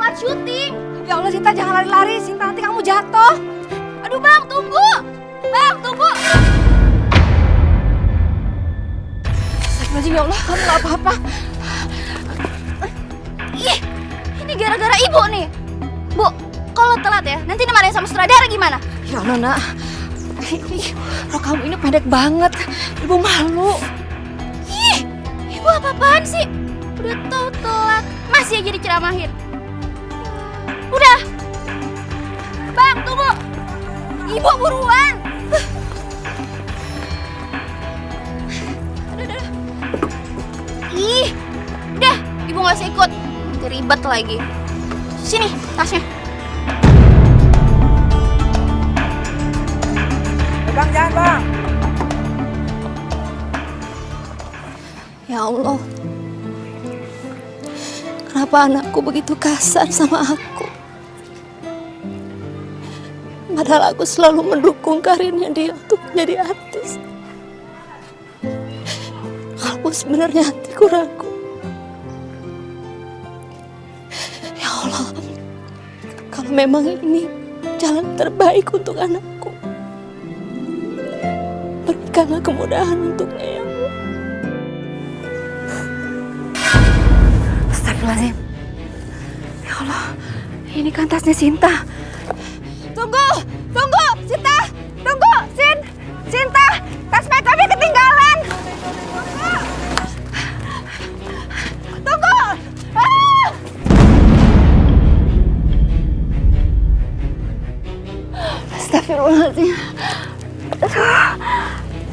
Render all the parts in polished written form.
telat syuting. Ya Allah Sinta, jangan lari-lari Sinta, nanti kamu jatuh. Aduh bang, tunggu. Bang, tunggu. Astagfirullahaladzim, ya Allah, kamu gak apa-apa. Ih, ini gara-gara ibu nih. Bu, kalau telat ya, nanti dimarahin sama sutradara gimana? Ya Allah nak, loh kamu ini pendek banget, ibu malu. Ih, ibu apa-apaan sih? Udah tahu telat, masih aja diceramahin. Udah. Bang, tunggu. Ibu buruan. Udah. Ih, udah, ibu gak usah ikut. Nanti ribet lagi. Sini, tasnya. Bang, jangan bang. Ya Allah, kenapa anakku begitu kasar sama aku? Padahal aku selalu mendukung karirnya dia untuk menjadi artis. Kalau sebenarnya hatiku ragu. Ya Allah, kalau memang ini jalan terbaik untuk anakku, berikanlah kemudahan untuknya ya Allah. Astagfirullahaladzim. Ya Allah, ini kan tasnya Sinta. Tunggu, Sinta, tunggu, Sinta, tas makeupnya ketinggalan. Tunggu. Ah! Astagfirullahaladzim.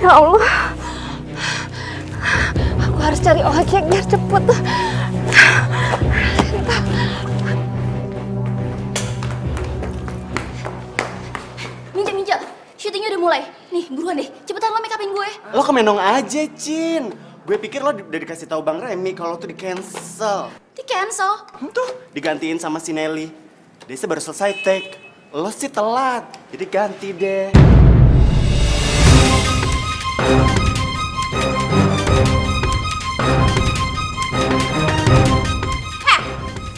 Ya Allah, aku harus cari ojek biar cepet. Minja, syutingnya udah mulai. Nih, buruan deh, cepetan lo make upin gue. Lo kemenong aja, Cin. Gue pikir lo udah dikasih tahu Bang Remy kalau tuh di cancel. Di cancel. Tuh, digantiin sama si Nelly. Dia baru selesai take. Lo sih telat, jadi ganti deh.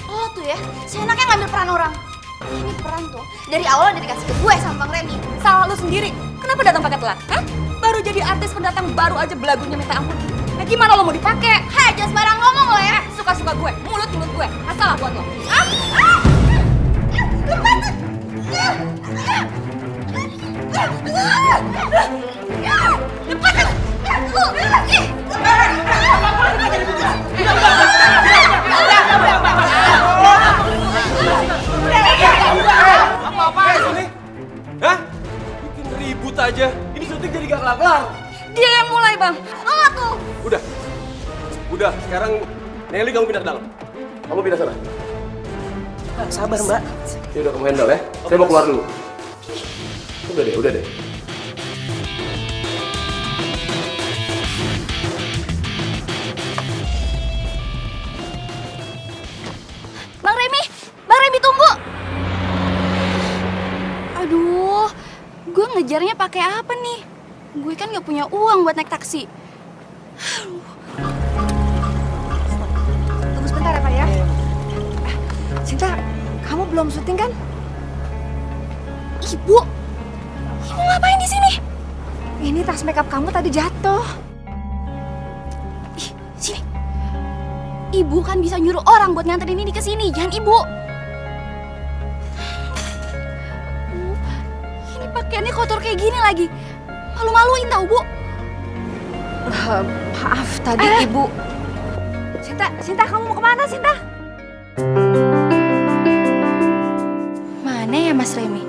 Lo tuh ya, seenaknya ngambil peran orang. Ini peran tuh dari awal udah dikasih ke gue sama Bang Remy. Salah lu sendiri. Kenapa datang pakai telat? Hah? Baru jadi artis pendatang baru aja belagunya minta ampun. Nah, gimana lo mau dipakai? Hah, jangan sembarang ngomong lo ya. Suka-suka gue, mulut gue. Masalah buat lo. Apa-apaan sini? Hah? Bikin ribut aja. Ini syuting jadi gak kelar-kelar. Dia yang mulai, Bang. Lo tuh. Udah, sekarang Nelly kamu pindah ke dalam. Kamu pindah sana. Sabar, Mbak. Ya udah kamu handle ya. Saya mau keluar dulu. Udah deh. Bang Remy tunggu. Aduh, gue ngejarnya pakai apa nih? Gue kan nggak punya uang buat naik taksi. Tunggu sebentar ya, Pak ya. Cinta, kamu belum syuting kan? Ibu ngapain di sini? Ini tas makeup kamu tadi jatuh. Ih, sini. Ibu kan bisa nyuruh orang buat nganterin ini ke sini, jangan ibu. Ini pakaiannya kotor kayak gini lagi. Malu-maluin tau, Bu. Maaf tadi Ibu. Sinta, kamu mau kemana, Sinta? Mana ya Mas Remy?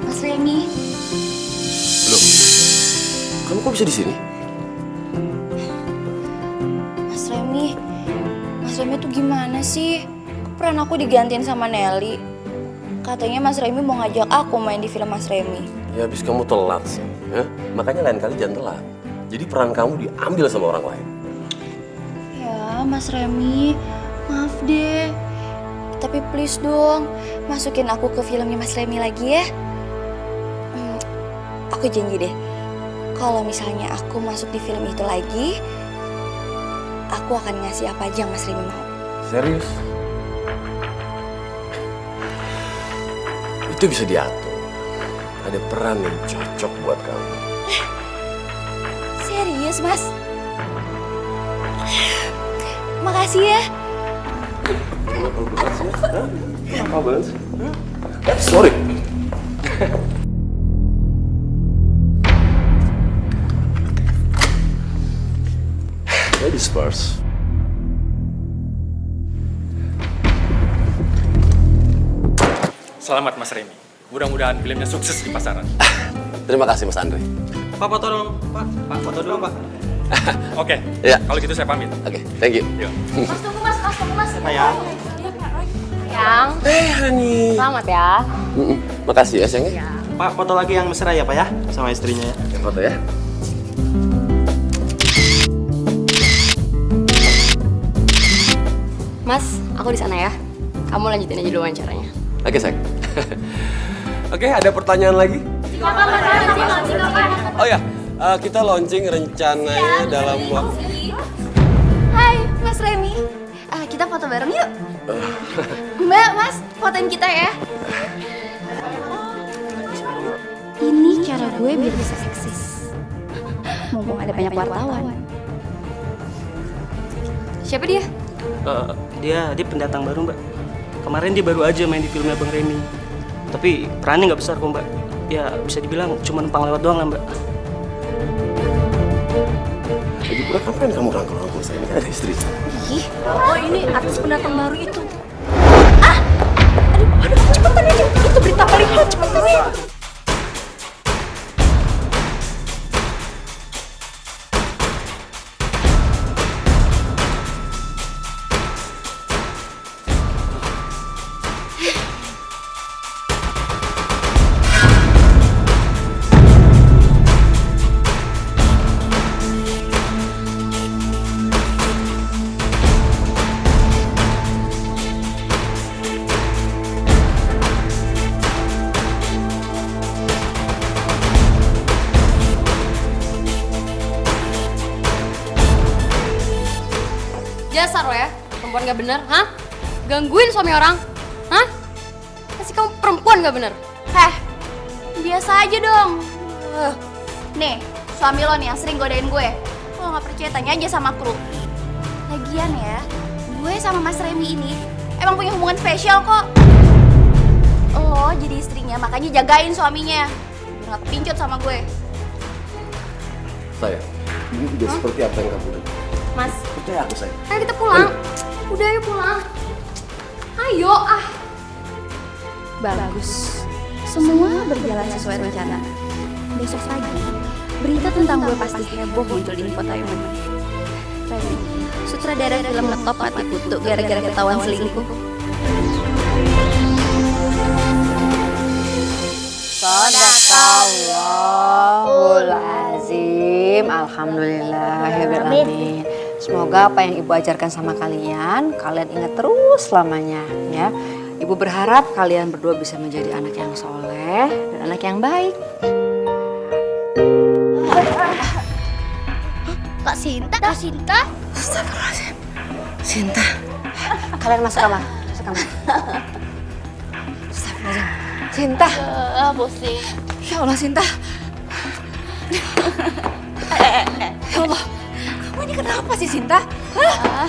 Mas Remy. Loh, kamu kok bisa di sini? Mas Remy tuh gimana sih? Peran aku digantiin sama Nelly. Katanya Mas Remy mau ngajak aku main di film Mas Remy. Ya habis kamu telat sih. Ya? Makanya lain kali jangan telat. Jadi peran kamu diambil sama orang lain. Ya Mas Remy, maaf deh. Tapi please dong, masukin aku ke filmnya Mas Remy lagi ya. aku janji deh, kalau misalnya aku masuk di film itu lagi, aku akan ngasih apa aja yang Mas Remy mau. Serius? Itu bisa diatur. Ada peran yang cocok buat kamu. Serius, Mas? Makasih ya. Apa banget sih? Sorry. Ladies first. Selamat Mas Remy. Mudah-mudahan filmnya sukses di pasaran. Terima kasih Mas Andre. Pak foto dong, Pak. Pak foto dulu, Pak. Oke. Ya. Kalau gitu saya pamit. Oke, thank you. Yuk. Mas tunggu mas, Sayang. Yang Hani. selamat ya. Makasih ya sayangnya. Pak, foto lagi yang mesra ya, Pak ya? Sama istrinya ya. Yang foto ya. Mas, aku di sana ya. Kamu lanjutin aja dulu wawancaranya. Oke, sayang. Oke, ada pertanyaan lagi? Oh ya, kita launching rencananya dalam waktu... Hai, Mas Remy. Kita foto bareng yuk. Mbak, Mas, fotoin kita ya. Ini cara gue biar bisa eksis. Mumpung ada banyak wartawan. Siapa dia? Dia pendatang baru, Mbak. Kemarin dia baru aja main di filmnya Bang Remy. Tapi perannya nggak besar kok, Mbak. Ya bisa dibilang cuma numpang lewat doang lah, Mbak. Lagi pula kapan kamu rangkul-rangkul saya? Ini kan ada istri saya. Oh ini artis pendatang baru itu. Aduh, cepetan aja. Itu berita paling hot, cepetan aja. Dasar lo ya, perempuan gak bener, hah? Gangguin suami orang, hah? Pasti kamu perempuan gak bener. Heh, biasa aja dong. Nih, suami lo nih yang sering godain gue. Kalau nggak percaya tanya aja sama kru. Lagian ya, gue sama Mas Remy ini emang punya hubungan spesial kok. Lo jadi istrinya, makanya jagain suaminya. Biar nggak kepincut sama gue. Saya, ini udah seperti apa yang kamu dengar? Mas, Percaya aku, sayang. ayo kita pulang. Udah ayo pulang. Ayo, Bagus. Semua berjalan sesuai rencana. Besok pagi, berita tentang gue pasti heboh muncul di infotainment. Remy, sutradara film Letop mati kutu gara-gara ketahuan selingkuh. Sadaqallahul azim. Alhamdulillahirrahmanirrahim. Semoga apa yang Ibu ajarkan sama kalian ingat terus selamanya ya. Ibu berharap kalian berdua bisa menjadi anak yang soleh dan anak yang baik. Kak Sinta? Kak Sinta? Astagfirullahaladzim. Sinta. Kalian masuk kamar. Masuk kamar. Astagfirullahaladzim. Sinta. Pusing. Ya Allah, Sinta. Ya Allah. Kamu ini kenapa sih, Sinta? Hah?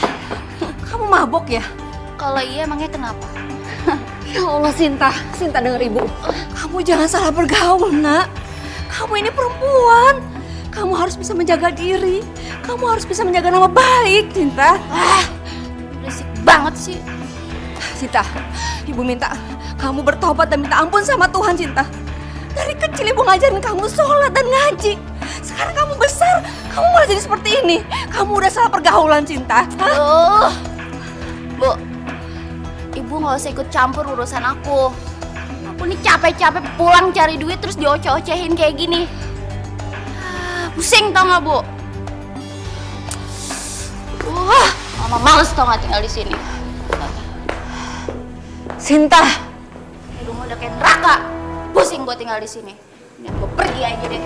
Kamu mabok ya? Kalau iya emangnya kenapa? Ya Allah, Sinta. Sinta denger Ibu. Kamu jangan salah bergaul, Nak. Kamu ini perempuan. Kamu harus bisa menjaga diri. Kamu harus bisa menjaga nama baik, Sinta. Berisik banget sih. Sinta, Ibu minta kamu bertobat dan minta ampun sama Tuhan, Sinta. Dari kecil Ibu ngajarin kamu sholat dan ngaji. Sekarang kamu besar, kamu malah jadi seperti ini. Kamu udah salah pergaulan, Sinta. Hah? Bu, Ibu nggak usah ikut campur urusan aku. Aku nih capek-capek pulang cari duit terus dioceh-ocehin kayak gini. Pusing tau nggak, Bu? Mama males tau nggak tinggal di sini. Sinta. Hidung udah kayak neraka. Pusing gue tinggal di sini. Nih, gue pergi aja deh.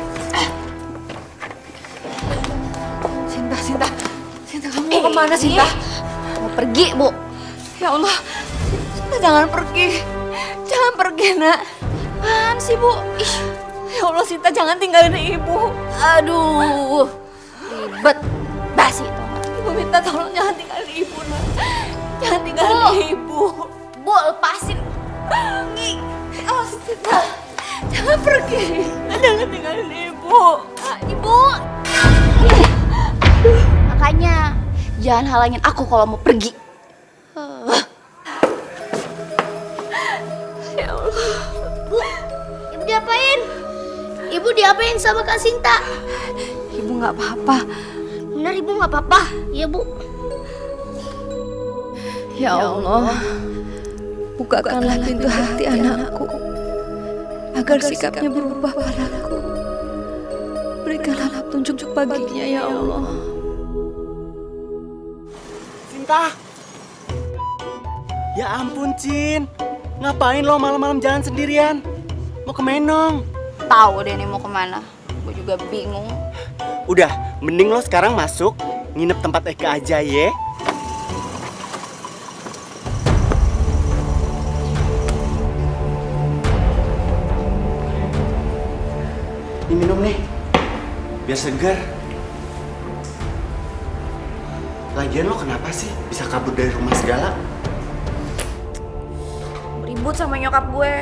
Sinta, kamu mau kemana, Sinta? Mau pergi, Bu. Ya Allah, Sinta jangan pergi. Jangan pergi, nak. Apaan sih, Bu? Ih, Ya Allah, Sinta jangan tinggalin ibu. aduh. Ribet. Basi itu. Ibu minta tolong jangan tinggalin ibu, nak. Jangan tinggalin ibu. Bu, lepasin. Oh, Sinta, jangan pergi. Jangan tinggalin ibu. Ibu. Makanya jangan halangin aku kalau mau pergi. Ya Allah. Bu, ibu diapain? Ibu diapain sama Kak Sinta? Ibu nggak apa-apa. Bener ibu nggak apa-apa? Iya Bu. Ya Allah, bukakanlah pintu hati anakku agar sikapnya berubah padaku. Berikanlah petunjuk baginya, ya Allah. Sinta. Ya ampun, Cin. Ngapain lo malam-malam jalan sendirian? Mau ke Menong? Tahu deh nih mau kemana. Gue juga bingung. Udah, mending lo sekarang masuk, nginep tempat Eka aja ye. Ini minum nih, biar segar. Lagian lo kenapa sih bisa kabur dari rumah segala? Ribut sama nyokap gue.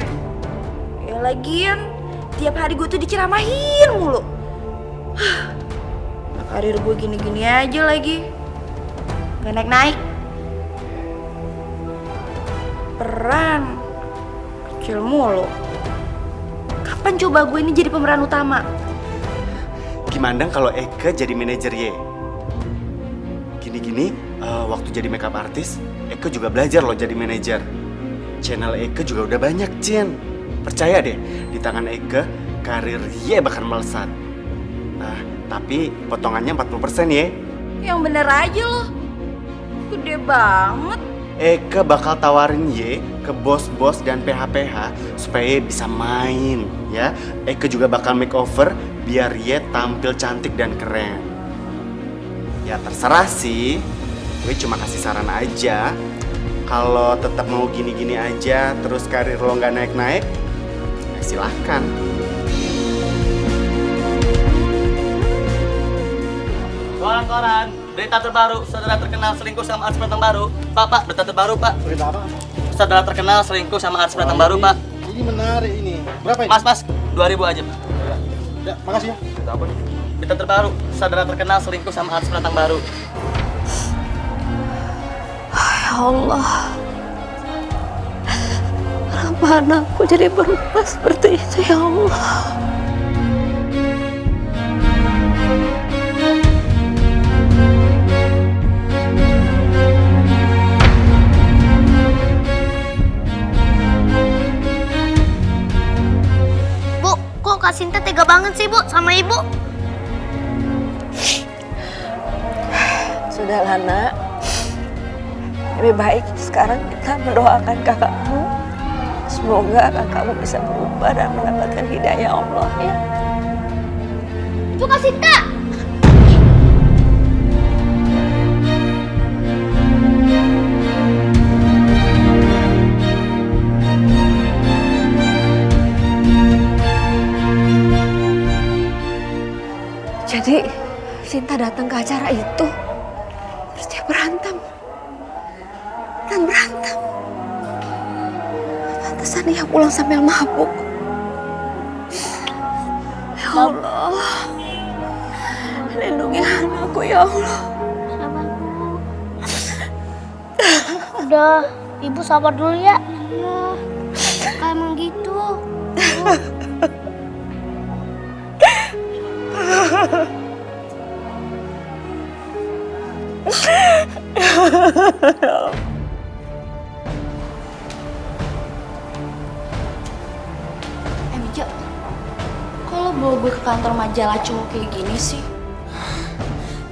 Ya lagian tiap hari gue tuh diceramahin mulu. Karir gue gini-gini aja lagi. Gak naik-naik. Peran kecil mulu. Kapan coba gue ini jadi pemeran utama? Gimana kalau Eka jadi manajer ye? Gini-gini, waktu jadi makeup artist, Eka juga belajar loh jadi manajer. Channel Eka juga udah banyak, Cin. Percaya deh, di tangan Eka, karir ye bakal melesat. Tapi potongannya 40% ye. Yang bener aja loh. Gede banget. Eka bakal tawarin ye ke bos-bos dan PH-PH supaya ye bisa main, ya. Eka juga bakal makeover biar ye tampil cantik dan keren. Ya terserah sih, gue cuma kasih saran aja. Kalau tetap mau gini-gini aja, terus karir lo nggak naik-naik, ya silahkan. Koran-koran, berita terbaru, saudara terkenal selingkuh sama artis pendatang baru. Pak, berita terbaru, Pak. Berita apa? Saudara terkenal selingkuh sama artis pendatang baru, Pak. Ini menarik ini. Berapa ini? Mas, 2.000 aja, Pak. Ya, makasih ya. Berita apa nih? Berita terbaru, saudara terkenal selingkuh sama artis pendatang baru. Ya Allah, kenapa anakku jadi berubah seperti itu, ya Allah? Bu, kok Kak Sinta tega banget sih Bu sama ibu? Sudahlah, nak. Lebih baik sekarang kita mendoakan kakakmu. Semoga kakakmu bisa berubah dan mendapatkan hidayah Allah, ya. Itu Kak Sinta. Jadi Sinta datang ke acara itu, terus dia berantem. Dan berantem. Pantesan dia pulang sambil mabuk. Ya Allah, lindungi anakku, ya Allah. Udah, ibu sabar dulu ya. Iya, kayak emang gitu. Mija, kalau bawa gue ke kantor majalah cowok kayak gini sih?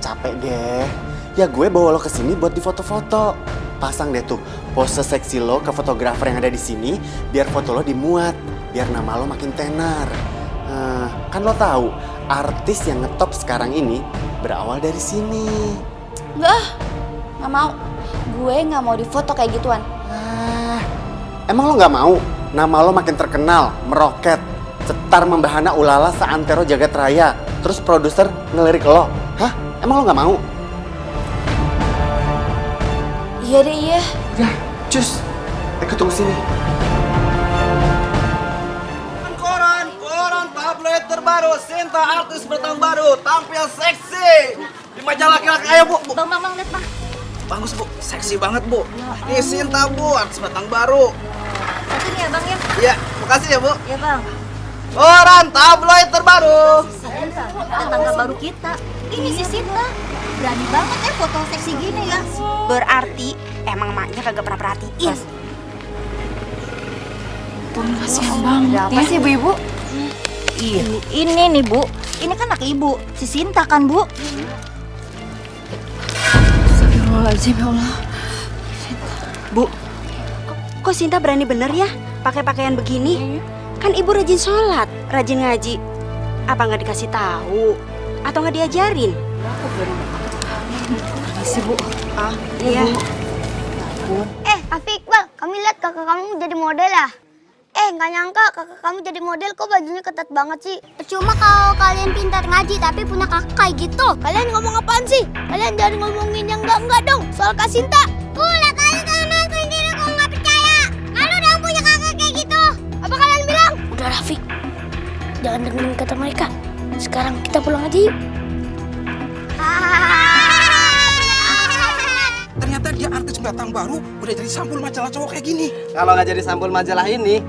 Capek deh. Ya gue bawa lo ke sini buat difoto-foto. Pasang deh tuh pose seksi lo ke fotografer yang ada di sini biar foto lo dimuat, biar nama lo makin tenar. Kan lo tahu artis yang ngetop sekarang ini berawal dari sini. Nggak mau. Gue nggak mau difoto kayak gituan. Emang lo nggak mau? Nama lo makin terkenal, meroket, cetar membahana ulala seantero jagat raya. Terus produser ngelirik lo. Hah? Emang lo nggak mau? Iya deh, iya. Udah, cus. Ikut tunggu sini. Koran tabloid terbaru, Sinta artis bertahun baru, tampil seksi di majalah laki-laki. Ayo bu. Bang, lihat bang. Bagus bu, seksi banget bu. Ini Sinta bu, artis bertahun baru. Satu nih ya bang ya. Iya, makasih ya bu. Ya bang. Koran tabloid terbaru. Tetangga baru kita. Ini si Sinta. Berani banget ya foto seksi gini ya. Berarti emang maknya kagak pernah perhatiin. Kasihan banget Apa sih ibu-ibu? Iya. Ini nih bu. Ini kan anak ibu. Si Sinta kan bu. Astagfirullahaladzim, ya Allah. Bu, kok Sinta berani bener ya pakai pakaian begini? Kan ibu rajin sholat, rajin ngaji. Apa nggak dikasih tahu? Atau nggak diajarin? Makasih, Bu. Iya. Afiq, Bang, kami lihat kakak kamu jadi model ya? Nggak nyangka kakak kamu jadi model, kok bajunya ketat banget sih? Percuma kalau kalian pintar ngaji tapi punya kakak kayak gitu. Kalian ngomong apaan sih? Kalian jangan ngomongin yang enggak dong, soal Kak Sinta. Lah kalian kan ngakuin diri kalau nggak percaya. Malu dong punya kakak kayak gitu. Apa kalian bilang? Udah Rafiq, jangan dengerin kata mereka. Sekarang kita pulang aja yuk. Ternyata dia artis pendatang baru udah jadi sampul majalah cowok kayak gini. Kalau nggak jadi sampul majalah ini,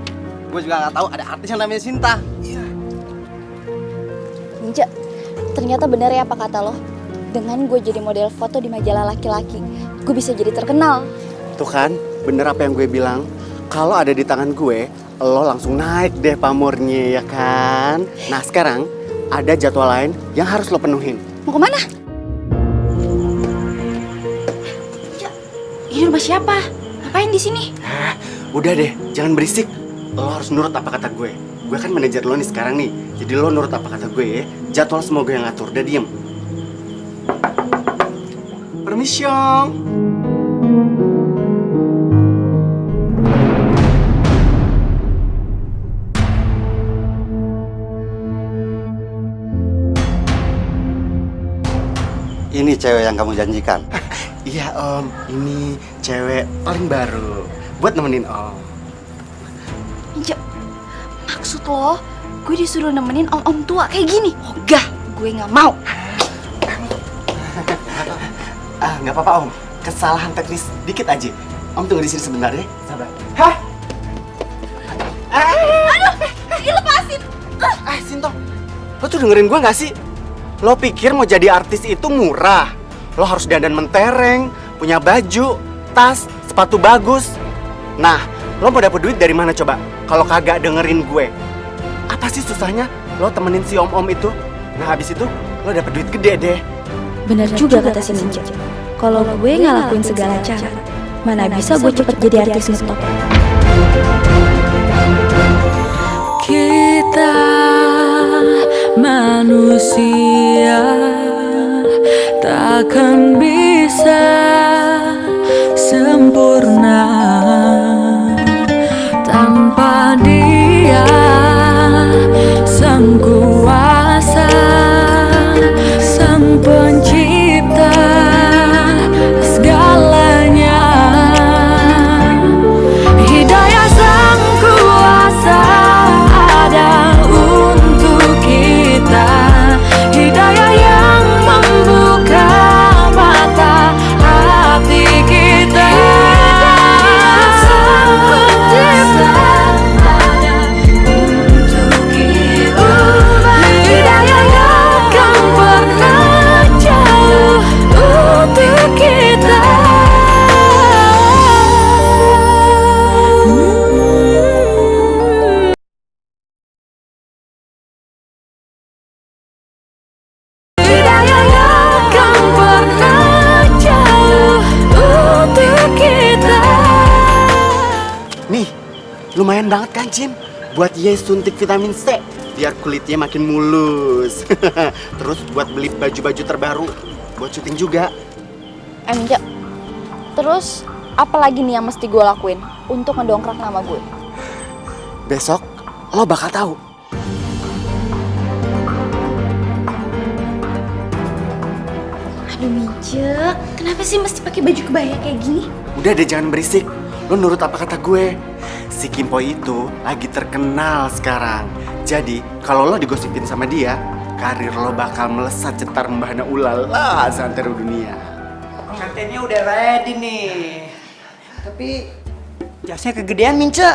gue juga nggak tahu ada artis yang namanya Sinta. Iya. Ninja, ternyata benar ya apa kata lo. Dengan gue jadi model foto di majalah laki-laki, gue bisa jadi terkenal. Tuh kan, bener apa yang gue bilang. Kalau ada di tangan gue, lo langsung naik deh pamornya ya kan. Nah sekarang ada jadwal lain yang harus lo penuhin. Mau kemana? Ini rumah siapa? Ngapain di sini? Udah deh, jangan berisik. Lo harus nurut apa kata gue. Gue kan manajer lo nih sekarang nih. Jadi lo nurut apa kata gue ya. Jadwal semua gue yang ngatur. Udah diem. Permission. Ini cewek yang kamu janjikan. Iya om, ini cewek paling baru buat nemenin om. Ninja, maksud lo gue disuruh nemenin om-om tua kayak gini? Oh enggak, gue nggak mau. Nggak apa-apa om, kesalahan teknis dikit aja. Om tunggu di sini sebentar ya, sabar. Hah? Aduh, dilepasin. Sinto, lo tuh dengerin gue nggak sih? Lo pikir mau jadi artis itu murah? Lo harus dandan mentereng, punya baju, tas, sepatu bagus. Nah, lo mau dapet duit dari mana coba? Kalau kagak dengerin gue. Apa sih susahnya lo temenin si om-om itu? Nah, habis itu lo dapet duit gede deh. Benar juga kata si Ninja. Kalau gue ngelakuin segala cara, mana bisa gue cepet jadi artis ngetop. Kita manusia takkan bisa sempurna tanpa Dia Sang Kuasa, Sang Pencipta segalanya. Hidayah Sang Kuasa ada untuk kita. Hidayah yang membuka mata hati kita. Sang Pencipta ada untuk kita. Hidayah yang akan pernah jauh untuk kita. Hidayah yang akan pernah jauh untuk kita. Nih, lumayan banget kan Jin? Buat Ye suntik vitamin C. biar kulitnya makin mulus. Terus buat beli baju-baju terbaru, buat syuting juga. Minja, terus apa lagi nih yang mesti gue lakuin untuk ngedongkrak nama gue? Besok lo bakal tahu. Aduh Minja, kenapa sih mesti pakai baju kebaya kayak gini? Udah deh, jangan berisik. Lo nurut apa kata gue. Si Kimpoy itu lagi terkenal sekarang. Jadi kalau lo digosipin sama dia, karir lo bakal melesat cetar membahana ulala seantero dunia. Pengantinnya udah ready nih. Tapi jasnya kegedean, Mince.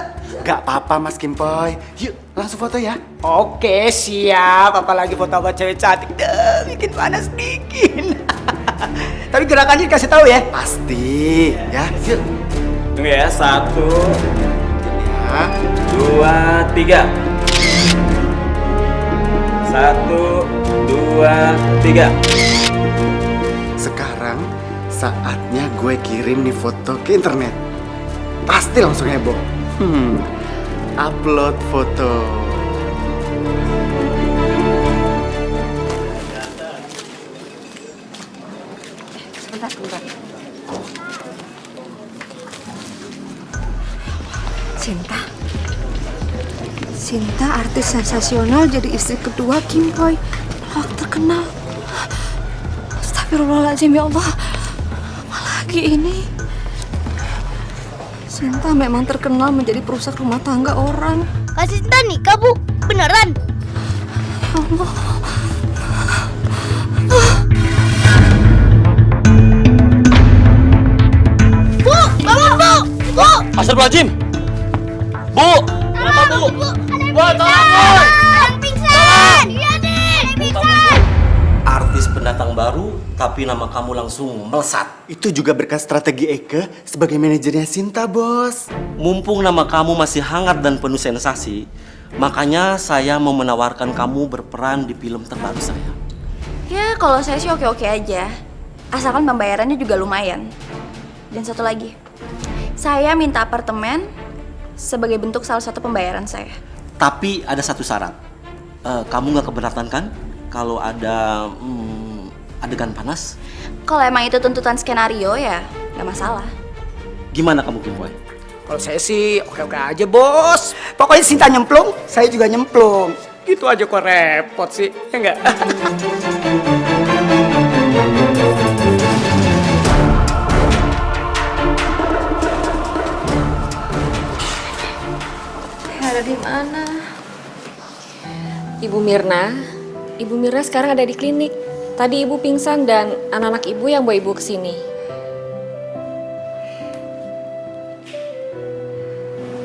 Gak apa-apa Mas Kimpoy. Yuk langsung foto ya. Oke, siap. Apalagi foto sama cewek cantik. Bikin panas dingin. Tapi gerakannya dikasih tahu ya. Pasti. Ya, yuk. Tunggu ya, 1, Ya. 2, 3. 1, 2, 3. Sekarang saatnya gue kirim nih foto ke internet. Pasti langsung heboh. Upload foto. Sebentar. Sinta artis sensasional jadi istri kedua Kimpoy. Pelawak terkenal. Astagfirullahaladzim ya Allah. Apalagi ini. Sinta memang terkenal menjadi perusak rumah tangga orang. Kak Sinta nikah, Bu. Beneran? Ya Allah. Bu, bangun, Bu. Bu. Astagfirullahaladzim. Bu. Kenapa, Bu? Ada yang pingsan. Iya nih. Ada yang pingsan. Artis pendatang baru, tapi nama kamu langsung melesat. Itu juga berkat strategi Eke sebagai manajernya Sinta, Bos. Mumpung nama kamu masih hangat dan penuh sensasi, makanya saya mau menawarkan kamu berperan di film terbaru saya. Ya kalau saya sih oke-oke aja. Asalkan pembayarannya juga lumayan. Dan satu lagi, saya minta apartemen sebagai bentuk salah satu pembayaran saya. Tapi ada satu syarat. Kamu nggak keberatan kan kalau ada adegan panas? Kalau emang itu tuntutan skenario ya nggak masalah. Gimana kamu, Kimpoy? Kalau saya sih oke-oke aja, Bos. Pokoknya Sinta nyemplung, saya juga nyemplung. Gitu aja kok repot sih, ya enggak? Ada di mana? Ibu Mirna. Ibu Mirna sekarang ada di klinik. Tadi ibu pingsan dan anak-anak ibu yang bawa ibu ke sini.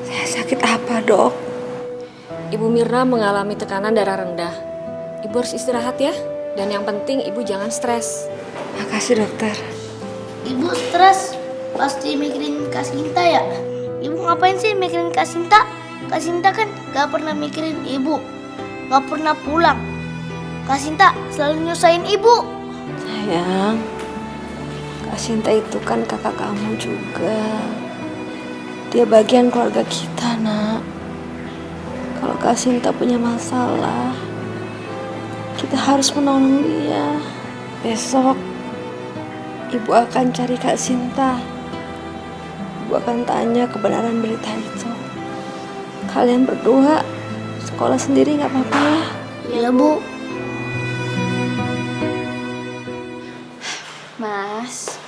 Saya sakit apa, Dok? Ibu Mirna mengalami tekanan darah rendah. Ibu harus istirahat ya. Dan yang penting ibu jangan stres. Makasih, Dokter. Ibu stres pasti mikirin Kak Sinta ya? Ibu ngapain sih mikirin Kak Sinta? Kak Sinta kan gak pernah mikirin ibu, gak pernah pulang. Kak Sinta selalu nyusahin ibu. Sayang, Kak Sinta itu kan kakak kamu juga. Dia bagian keluarga kita, Nak. Kalau Kak Sinta punya masalah, kita harus menolong dia. Besok, Ibu akan cari Kak Sinta. Ibu akan tanya kebenaran berita itu. Kalian berdua sekolah sendiri nggak apa-apa ya? Iya, Bu. Mas.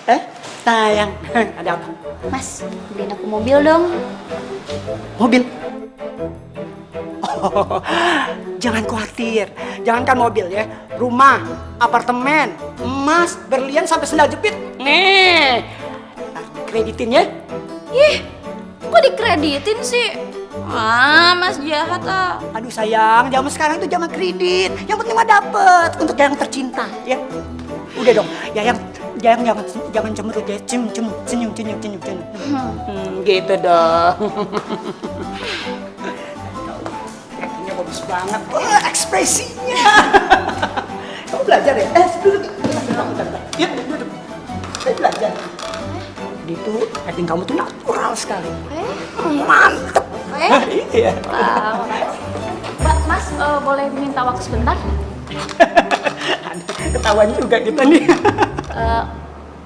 Sayang, ada apa? Mas, beliin aku mobil dong. Mobil? Oh, jangan khawatir. Jangankan mobil ya. Rumah, apartemen, emas, berlian sampai sendal jepit. Nih. Kreditin ya. Ih, kok dikreditin sih? Mas jahat ah. Aduh sayang, zaman sekarang itu zaman kredit. Yang penting mah dapet untuk yang tercinta, ya. Udah dong, jangan cemberut ya. Senyum. Gitu dong. Actingnya bagus banget. Wah, ekspresinya. Kamu belajar ya? Duduk. Yuk, duduk. Saya belajar. Gitu, acting kamu tuh natural sekali. Mantep. Iya. Mas, boleh minta waktu sebentar? Ketahuan juga kita nih.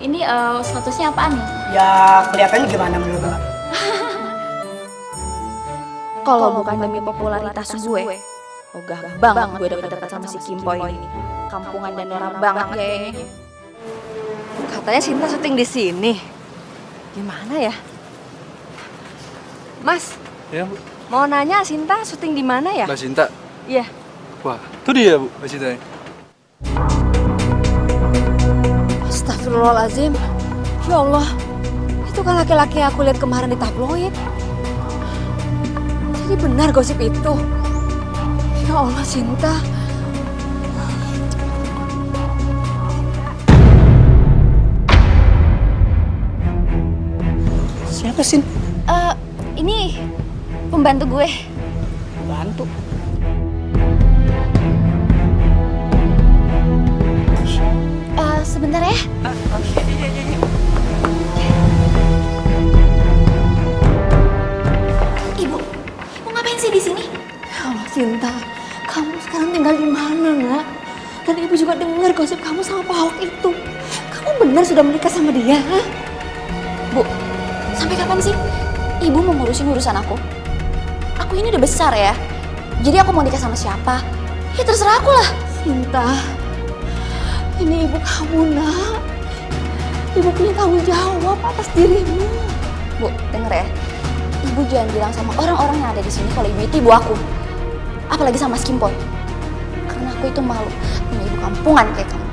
Ini statusnya apaan nih? Ya kelihatannya gimana menurut lo? Kalau bukan demi popularitas gue, ogah banget gue deket-deket sama si Kimboy ini. Kampungan dan norak banget kayaknya. Katanya Sinta syuting di sini. Gimana ya? Mas, Ya, Bu. mau nanya Sinta syuting di mana ya? Mbak Sinta. Iya. Wah, itu dia, Bu, Mbak Sinta. Astagfirullahaladzim. Ya Allah, itu kan laki-laki yang aku lihat kemarin di tabloid. Jadi benar gosip itu. Ya Allah, Sinta. Siapa sih? Ini pembantu gue. Bantu. Sebentar ya. Ibu ngapain sih di sini? Ya Allah, Sinta. Kamu sekarang tinggal di mana, Nak? Dan ibu juga dengar gosip kamu sama Pak Ahok itu. Kamu benar sudah menikah sama dia, ha? Bu, sampai kapan sih ibu mau ngurusin urusan aku? Aku ini udah besar ya. Jadi aku mau nikah sama siapa? Ya terserah aku lah. Sinta, ini ibu kamu, Nak. Ibu punya tanggung jawab atas dirimu. Bu, denger ya. Ibu jangan bilang sama orang-orang yang ada di sini kalau ibu itu ibu aku. Apalagi sama Mas Kimpoy. Karena aku itu malu punya ibu kampungan kayak kamu.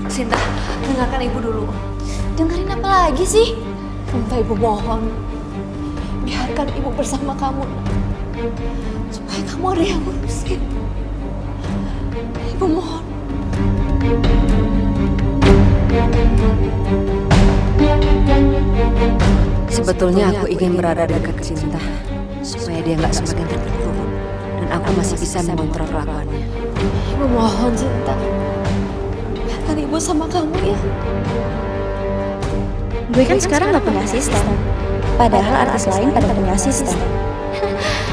Sinta, dengarkan ibu dulu. Dengerin apa lagi sih? Sinta, ibu mohon. Biarkan ibu bersama kamu, Nak. Supaya kamu ada yang ngurusin. Ibu mohon. Sebetulnya aku ingin berada dekat Sinta supaya dia nggak semakin terpuruk dan aku masih bisa mengontrol kelakuannya. Ibu mohon, Sinta. Biarkan ibu sama kamu ya. Gue kan sekarang gak punya asisten. Padahal artis lain pada punya asisten.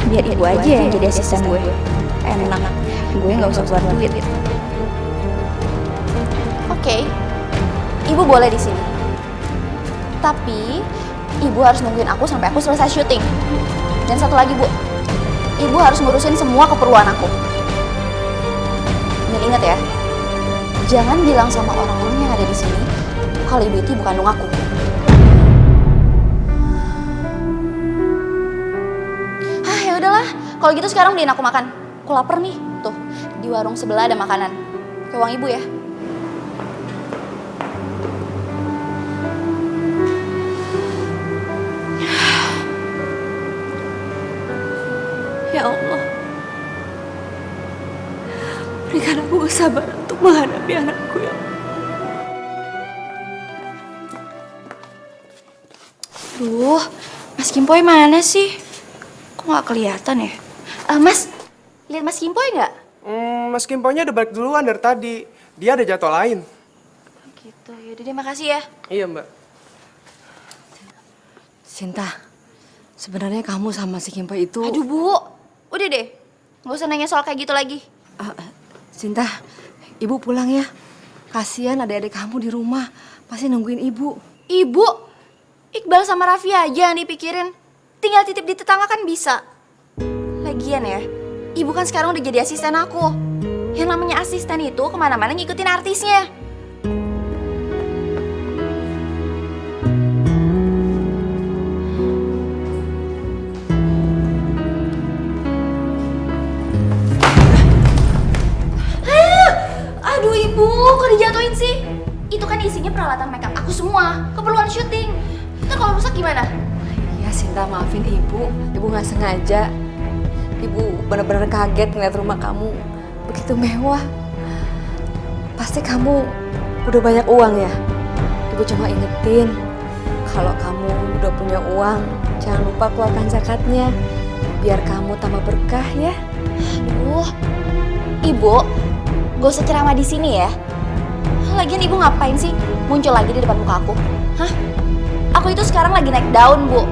Biar ibu aja yang jadi asisten gue. Enak, gue gak usah keluar duit. Oke, ibu boleh di sini. Tapi ibu harus nungguin aku sampai aku selesai syuting. Dan satu lagi, Bu, ibu harus ngurusin semua keperluan aku. Dan ingat ya, jangan bilang sama orang-orang yang ada di sini kalau ibu itu ibu kandung aku. Ya udahlah, kalau gitu sekarang beliin aku makan. Aku lapar nih. Tuh, di warung sebelah ada makanan. Pakai uang ibu ya. Ya Allah, berikan aku kesabaran untuk menghadapi anakku ya Allah. Duh, Mas Kimpoy mana sih? Kok nggak kelihatan ya? Mas, lihat Mas Kimpoy nggak? Mas Kimpoynya udah balik duluan dari tadi. Dia ada jadwal lain. Gitu, yaudah deh makasih ya. Iya, Mbak. Sinta, sebenarnya kamu sama si Kimpoy itu... Aduh, Bu. Udah deh, nggak usah nanya soal kayak gitu lagi. Sinta, ibu pulang ya. Kasihan adik-adik kamu di rumah, pasti nungguin ibu. Ibu? Iqbal sama Raffi aja yang dipikirin. Tinggal titip di tetangga kan bisa. Lagian ya, ibu kan sekarang udah jadi asisten aku. Yang namanya asisten itu kemana-mana ngikutin artisnya. Aduh ibu, kok dijatuhin sih? Itu kan isinya peralatan makeup aku semua, keperluan syuting. Ntar kalau rusak gimana? Ya Sinta, maafin ibu. Ibu nggak sengaja. Ibu benar-benar kaget ngeliat rumah kamu begitu mewah. Pasti kamu udah banyak uang ya? Ibu cuma ingetin, kalau kamu udah punya uang, jangan lupa keluarkan zakatnya. Biar kamu tambah berkah ya. Aduh, ibu, gak usah ceramah di sini ya. Lagian ibu ngapain sih muncul lagi di depan muka aku? Hah? Aku itu sekarang lagi naik daun, Bu.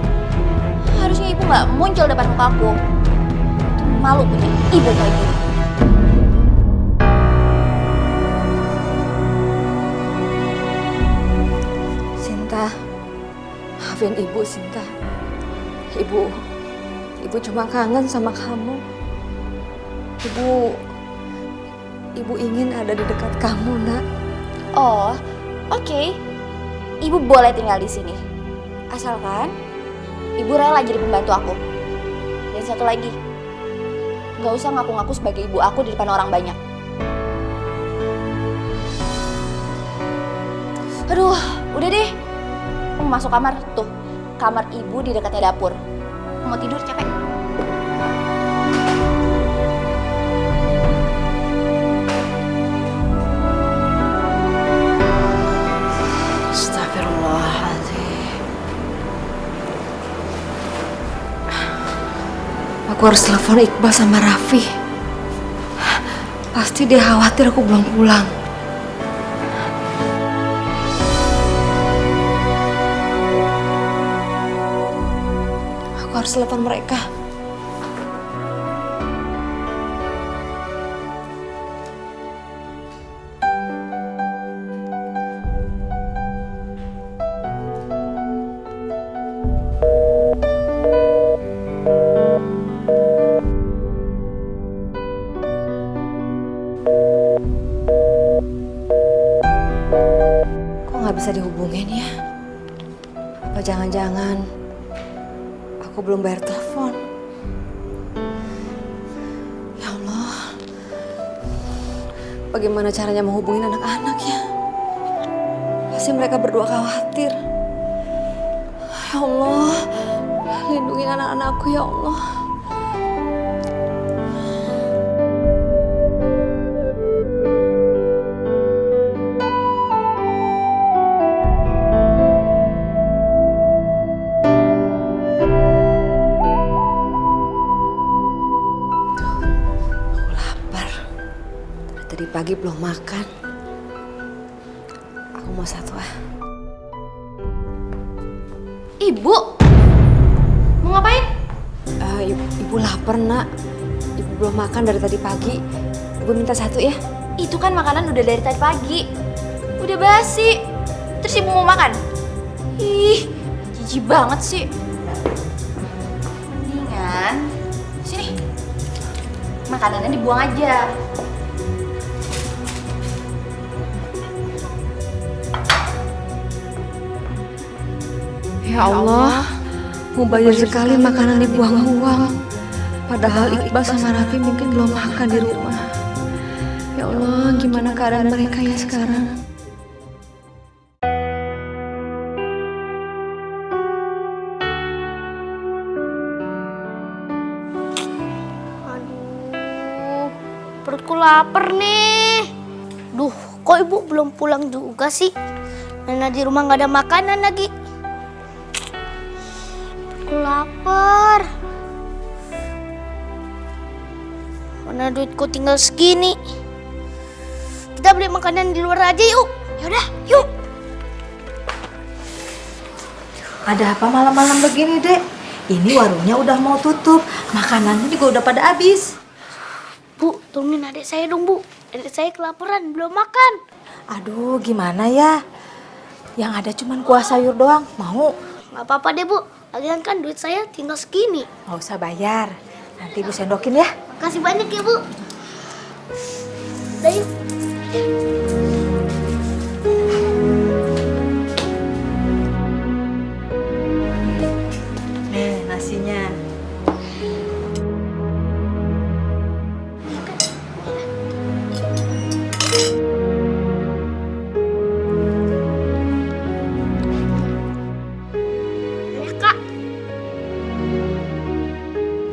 Harusnya ibu nggak muncul depan muka aku. Malu punya ibu kayak gini. Sinta, maafin ibu, Sinta. Ibu cuma kangen sama kamu. Ibu ingin ada di dekat kamu, Nak. Oh, oke. Ibu boleh tinggal di sini. Asalkan ibu rela jadi pembantu aku. Dan satu lagi, nggak usah ngaku-ngaku sebagai ibu aku di depan orang banyak. Aduh, udah deh. Aku mau masuk kamar. Tuh, kamar ibu di dekatnya dapur. Aku mau tidur, capek. Astagfirullahaladzim. Aku harus telepon Iqbal sama Raffi. Pasti dia khawatir aku belum pulang. Aku harus telepon mereka. Kok nggak bisa dihubungin ya? Apa jangan-jangan aku belum bayar telepon? Ya Allah, bagaimana caranya menghubungin anak-anak ya? Pasti mereka berdua khawatir. Ya Allah, lindungi anak-anakku ya Allah. Tadi pagi belum makan. Aku mau satu ah. Ibu, mau ngapain? Ibu lapar, Nak. Ibu belum makan dari tadi pagi. Ibu minta satu ya. Itu kan makanan udah dari tadi pagi. Udah basi. Terus ibu mau makan? Ih, jijik banget sih. Mendingan, sini. Makanannya dibuang aja. Ya Allah, mubazir sekali makanan dibuang-buang. Padahal Iqbal sama Raffi mungkin belum makan di rumah. Ya Allah, gimana keadaan mereka ya sekarang? Aduh, perutku lapar nih. Duh, kok ibu belum pulang juga sih? Mana di rumah nggak ada makanan lagi. Aku lapar. Mana duitku tinggal segini. Kita beli makanan di luar aja yuk. Yaudah, yuk. Ada apa malam-malam begini, Dek? Ini warungnya udah mau tutup. Makanannya juga udah pada habis. Bu, tolongin adik saya dong, Bu. Adik saya kelaparan, belum makan. Aduh, gimana ya? Yang ada cuman kuah sayur doang. Mau? Gak apa-apa deh, Bu. Lagian kan duit saya tinggal segini. Nggak usah bayar. Nanti Ibu sendokin ya. Kasih banyak ya, Bu. Udah yuk. Nih, nasinya.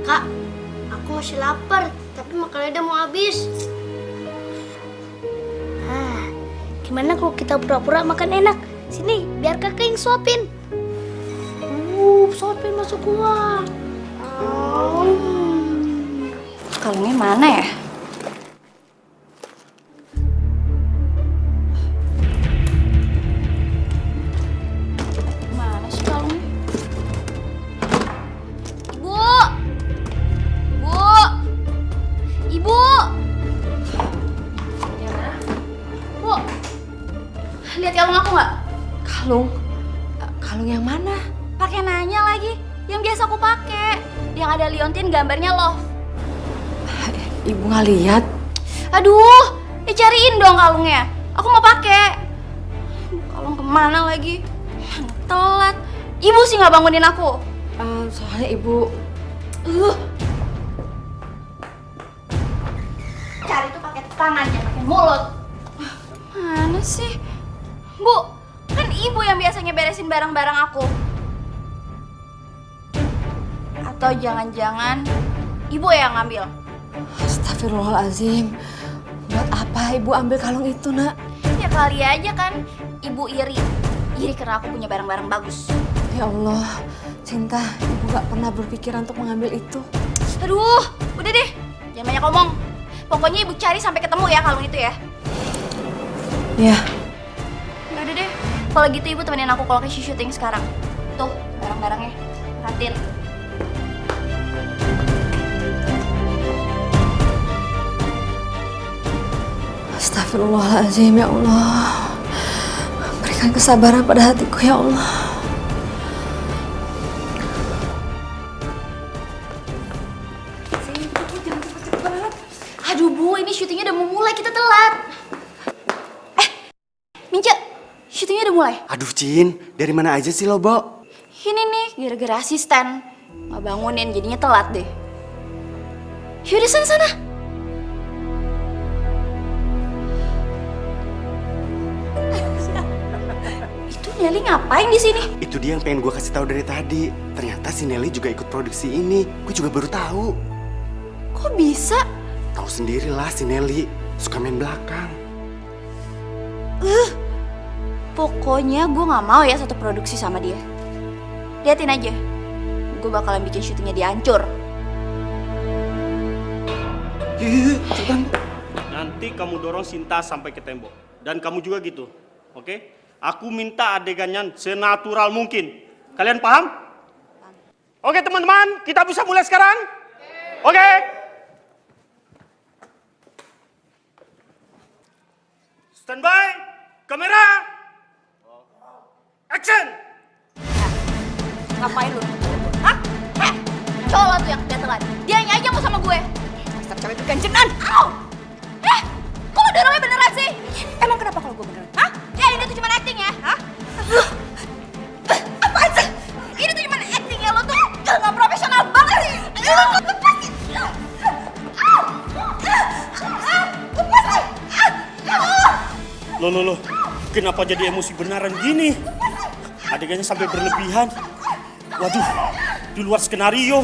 Kak, aku masih lapar, tapi makanannya udah mau habis. Gimana kalau kita pura-pura makan enak? Sini, biar kakak yang suapin. Suapin masuk gua. Kalungnya mana ya? Kalung? Kalung yang mana? Pakai nanya lagi. Yang biasa aku pakai. Yang ada liontin gambarnya love. Ibu nggak lihat? Aduh, ya cariin dong kalungnya. Aku mau pakai. Kalung kemana lagi? Telat. Ibu sih nggak bangunin aku. Soalnya ibu. Cari tuh pakai tangan, jangan pakai mulut. Mana sih? Bu, kan ibu yang biasanya beresin barang-barang aku. Atau jangan-jangan ibu yang ngambil? Astagfirullahaladzim. Buat apa ibu ambil kalung itu, Nak? Ya kali aja kan ibu iri. Iri karena aku punya barang-barang bagus. Ya Allah, Cinta, ibu gak pernah berpikiran untuk mengambil itu. Aduh, udah deh. Jangan banyak ngomong. Pokoknya ibu cari sampai ketemu ya kalung itu ya. Ya. Ya udah deh. Kalau gitu ibu temenin aku kalau ke syuting sekarang. Tuh, barang-barangnya. Perhatiin. Astagfirullahaladzim, ya Allah. Berikan kesabaran pada hatiku, ya Allah. Aduh Bu, ini syutingnya udah mau mulai, kita telat. Minca, syutingnya udah mulai. Aduh Cin, dari mana aja sih lo, Bo? Ini nih, gara-gara asisten. Nggak bangunin, jadinya telat deh. Yaudah sana. Itu Nelly ngapain di sini? Itu dia yang pengen gue kasih tahu dari tadi. Ternyata si Nelly juga ikut produksi ini. Gue juga baru tahu. Kok bisa? Tahu sendirilah si Nelly suka main belakang. Pokoknya gue nggak mau ya satu produksi sama dia. Liatin aja, gue bakalan bikin syutingnya dia hancur. Nanti kamu dorong Sinta sampai ke tembok. Dan kamu juga gitu, oke? Aku minta adegannya senatural mungkin. Kalian paham? Oke teman-teman, kita bisa mulai sekarang? Oke? Standby, kamera, action! Ngapain lu? Hah? Cowok tuh yang udah telat. Dia aja mau sama gue. Dasar cewek itu ganjenan. Au! Kok lu dorongnya beneran sih? Emang kenapa kalau gue beneran? Hah? Ya ini tuh cuma acting ya? Hah? Apaan sih? Ini tuh cuma acting ya, lo tuh gak profesional banget sih. Lepasin! Lepasin! Loh, kenapa jadi emosi beneran gini? Adegannya sampai berlebihan. Waduh, di luar skenario.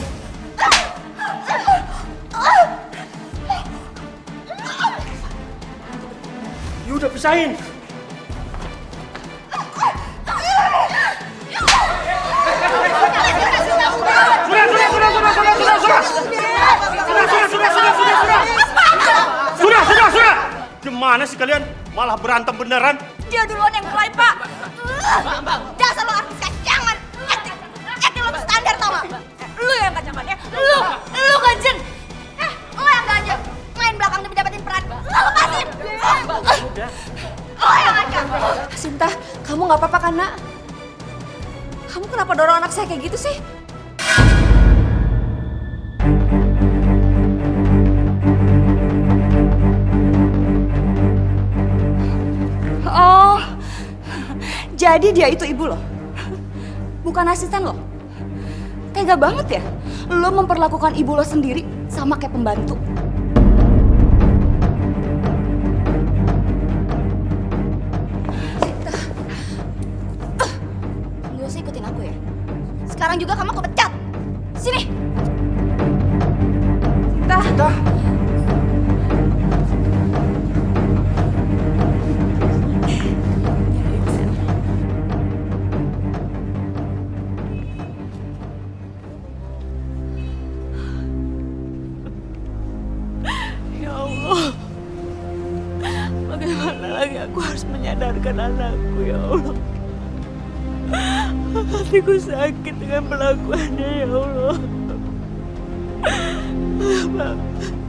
You udah pisahin. Sudah. Gimana sih kalian? Malah berantem beneran? Dia duluan yang mulai, Pak. Bang. Dasar lo artis kacangan. Acting lo standar tau gak? Lu yang kacangan ya? Lu ganjen. Lo yang ganjen. Main belakang demi dapetin peran. Lo lepasin. Lo yang ngacang. Sinta, kamu gak apa-apa kan, Nak? Kamu kenapa dorong anak saya kayak gitu sih? Oh, jadi dia itu ibu lo? Bukan asisten lo? Tega banget ya? Lo memperlakukan ibu lo sendiri sama kayak pembantu. Gak usah ikutin aku ya. Sekarang juga kamu kepecat. Sini. Sinta. Ya Allah, bagaimana lagi aku harus menyadarkan anakku, ya Allah. Hatiku sakit dengan perlakuannya, ya Allah.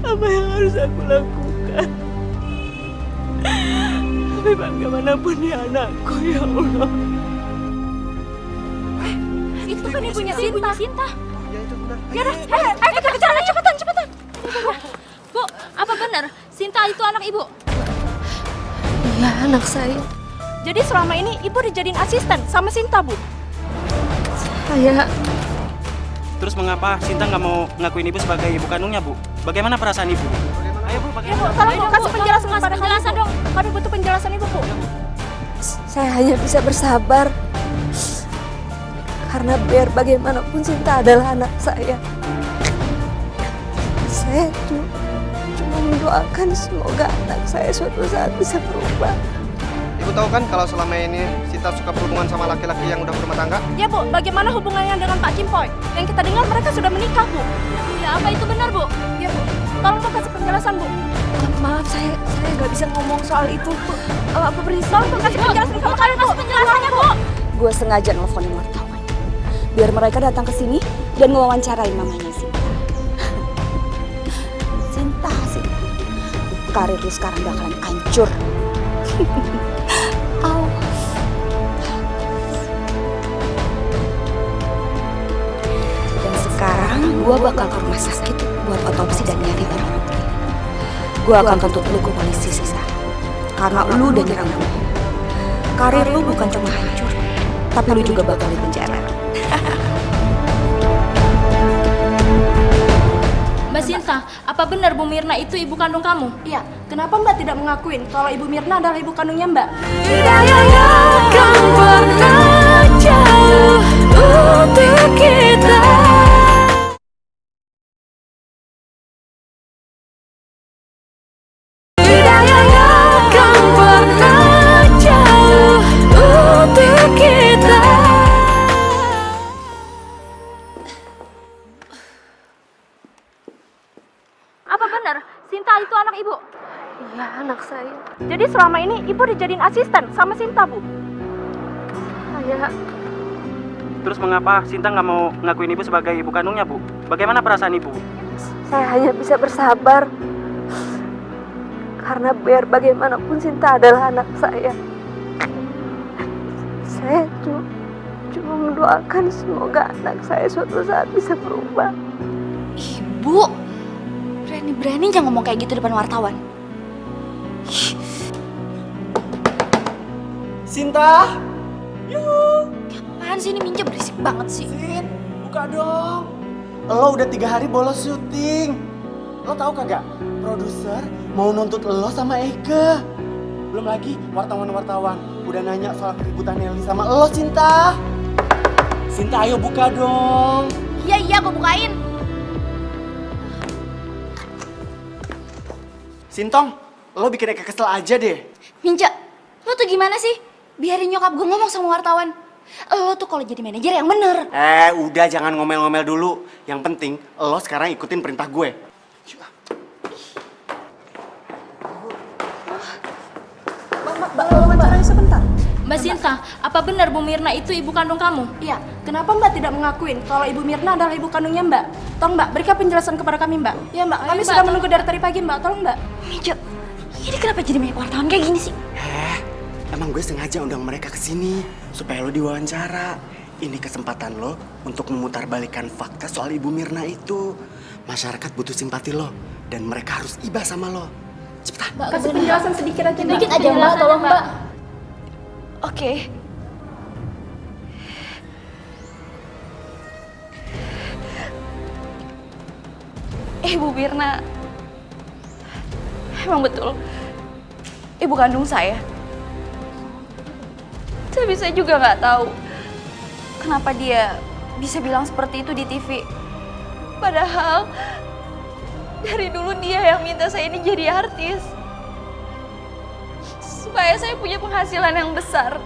Apa yang harus aku lakukan? Tapi bagaimanapun dia anakku, ya Allah. kan ibunya Sinta. Ya itu benar. Yaudah, ayo kita bicara cepetan. Bu, apa benar Sinta itu anak ibu? Iya, anak saya. Jadi selama ini ibu dijadiin asisten sama Sinta, Bu? Saya... Terus mengapa Sinta nggak mau ngakuin ibu sebagai ibu kandungnya, Bu? Bagaimana perasaan ibu? Ayo, Bu, Ya, Bu, tolong Bu, kasih penjelasan kepada kami, Bu. Kami butuh penjelasan Ibu, Bu. Saya hanya bisa bersabar. Karena biar bagaimanapun Sinta adalah anak saya. Saya cuma mendoakan semoga anak saya suatu saat bisa berubah. Ibu tahu kan kalau selama ini Sinta suka berhubungan sama laki-laki yang udah berumah tangga? Ya, Bu, bagaimana hubungannya dengan Pak Kimpoy? Yang kita dengar mereka sudah menikah, Bu. Ya, apa itu benar, Bu? Ya, Bu. Tolong Bu kasih penjelasan, Bu. Maaf, saya nggak bisa ngomong soal itu, Bu. Apa berisi? Tolong Bu kasih penjelasan ke kami, Bu. Penjelasannya, Bu. Gue sengaja nelfonin wartawan. Biar mereka datang ke sini dan ngewawancarain mamanya Sinta. Sinta. Karir lu sekarang bakalan hancur. Au. Dan sekarang gue bakal ke rumah sakit buat otopsi dan nyari barang bukti. Gue akan tuntut lu ke polisi, Sisa. Karena lu udah nyerang gue. Karir lu bukan cuma hancur, tapi lu juga bakal di penjara. Mbak Sinta, apa benar Bu Mirna itu ibu kandung kamu? Iya, kenapa Mbak tidak mengakuin kalau Ibu Mirna adalah ibu kandungnya Mbak? Apa benar Sinta itu anak ibu? Iya, anak saya. Jadi selama ini Ibu dijadiin asisten sama Sinta, Bu? Saya... Terus mengapa Sinta nggak mau ngakuin ibu sebagai ibu kandungnya, Bu? Bagaimana perasaan ibu? Saya hanya bisa bersabar. Karena biar bagaimanapun Sinta adalah anak saya. Saya cuma mendoakan semoga anak saya suatu saat bisa berubah. Ibu, berani-beraninya ngomong kayak gitu depan wartawan. Sinta. Yuh. Apaan sih ini Minja berisik banget sih? Sin, buka dong. Lo udah 3 hari bolos syuting. Lo tahu kagak? Produser mau nuntut lo sama Eke. Belum lagi wartawan-wartawan udah nanya soal keributan Nelly sama lo, Sinta. Sinta, ayo buka dong. Iya, aku bukain. Sintong, lo bikin Eke kesel aja deh. Minja, lo tuh gimana sih? Biarin nyokap gue ngomong sama wartawan. Lo tuh kalau jadi manajer yang bener. Udah jangan ngomel-ngomel dulu. Yang penting lo sekarang ikutin perintah gue. Wawancara sebentar. Mbak Sinta, apa benar Bu Mirna itu ibu kandung kamu? Iya, kenapa Mbak tidak mengakuin kalau Ibu Mirna adalah ibu kandungnya Mbak? Tolong Mbak, berikan penjelasan kepada kami Mbak. Ya Mbak, kami sudah menunggu dari tadi pagi Mbak, tolong Mbak. Minja, ini kenapa jadi banyak wartawan kayak gini sih? Emang gue sengaja undang mereka ke sini supaya lo diwawancara. Ini kesempatan lo untuk memutarbalikkan fakta soal Ibu Mirna itu. Masyarakat butuh simpati lo dan mereka harus iba sama lo. Cepetan. Mbak, kasih penjelasan sedikit aja Mbak. Sedikit aja Mbak, tolong Mbak. Oke. Ibu Mirna emang betul ibu kandung saya. Tapi saya juga nggak tahu kenapa dia bisa bilang seperti itu di TV. Padahal dari dulu dia yang minta saya ini jadi artis. Supaya saya punya penghasilan yang besar.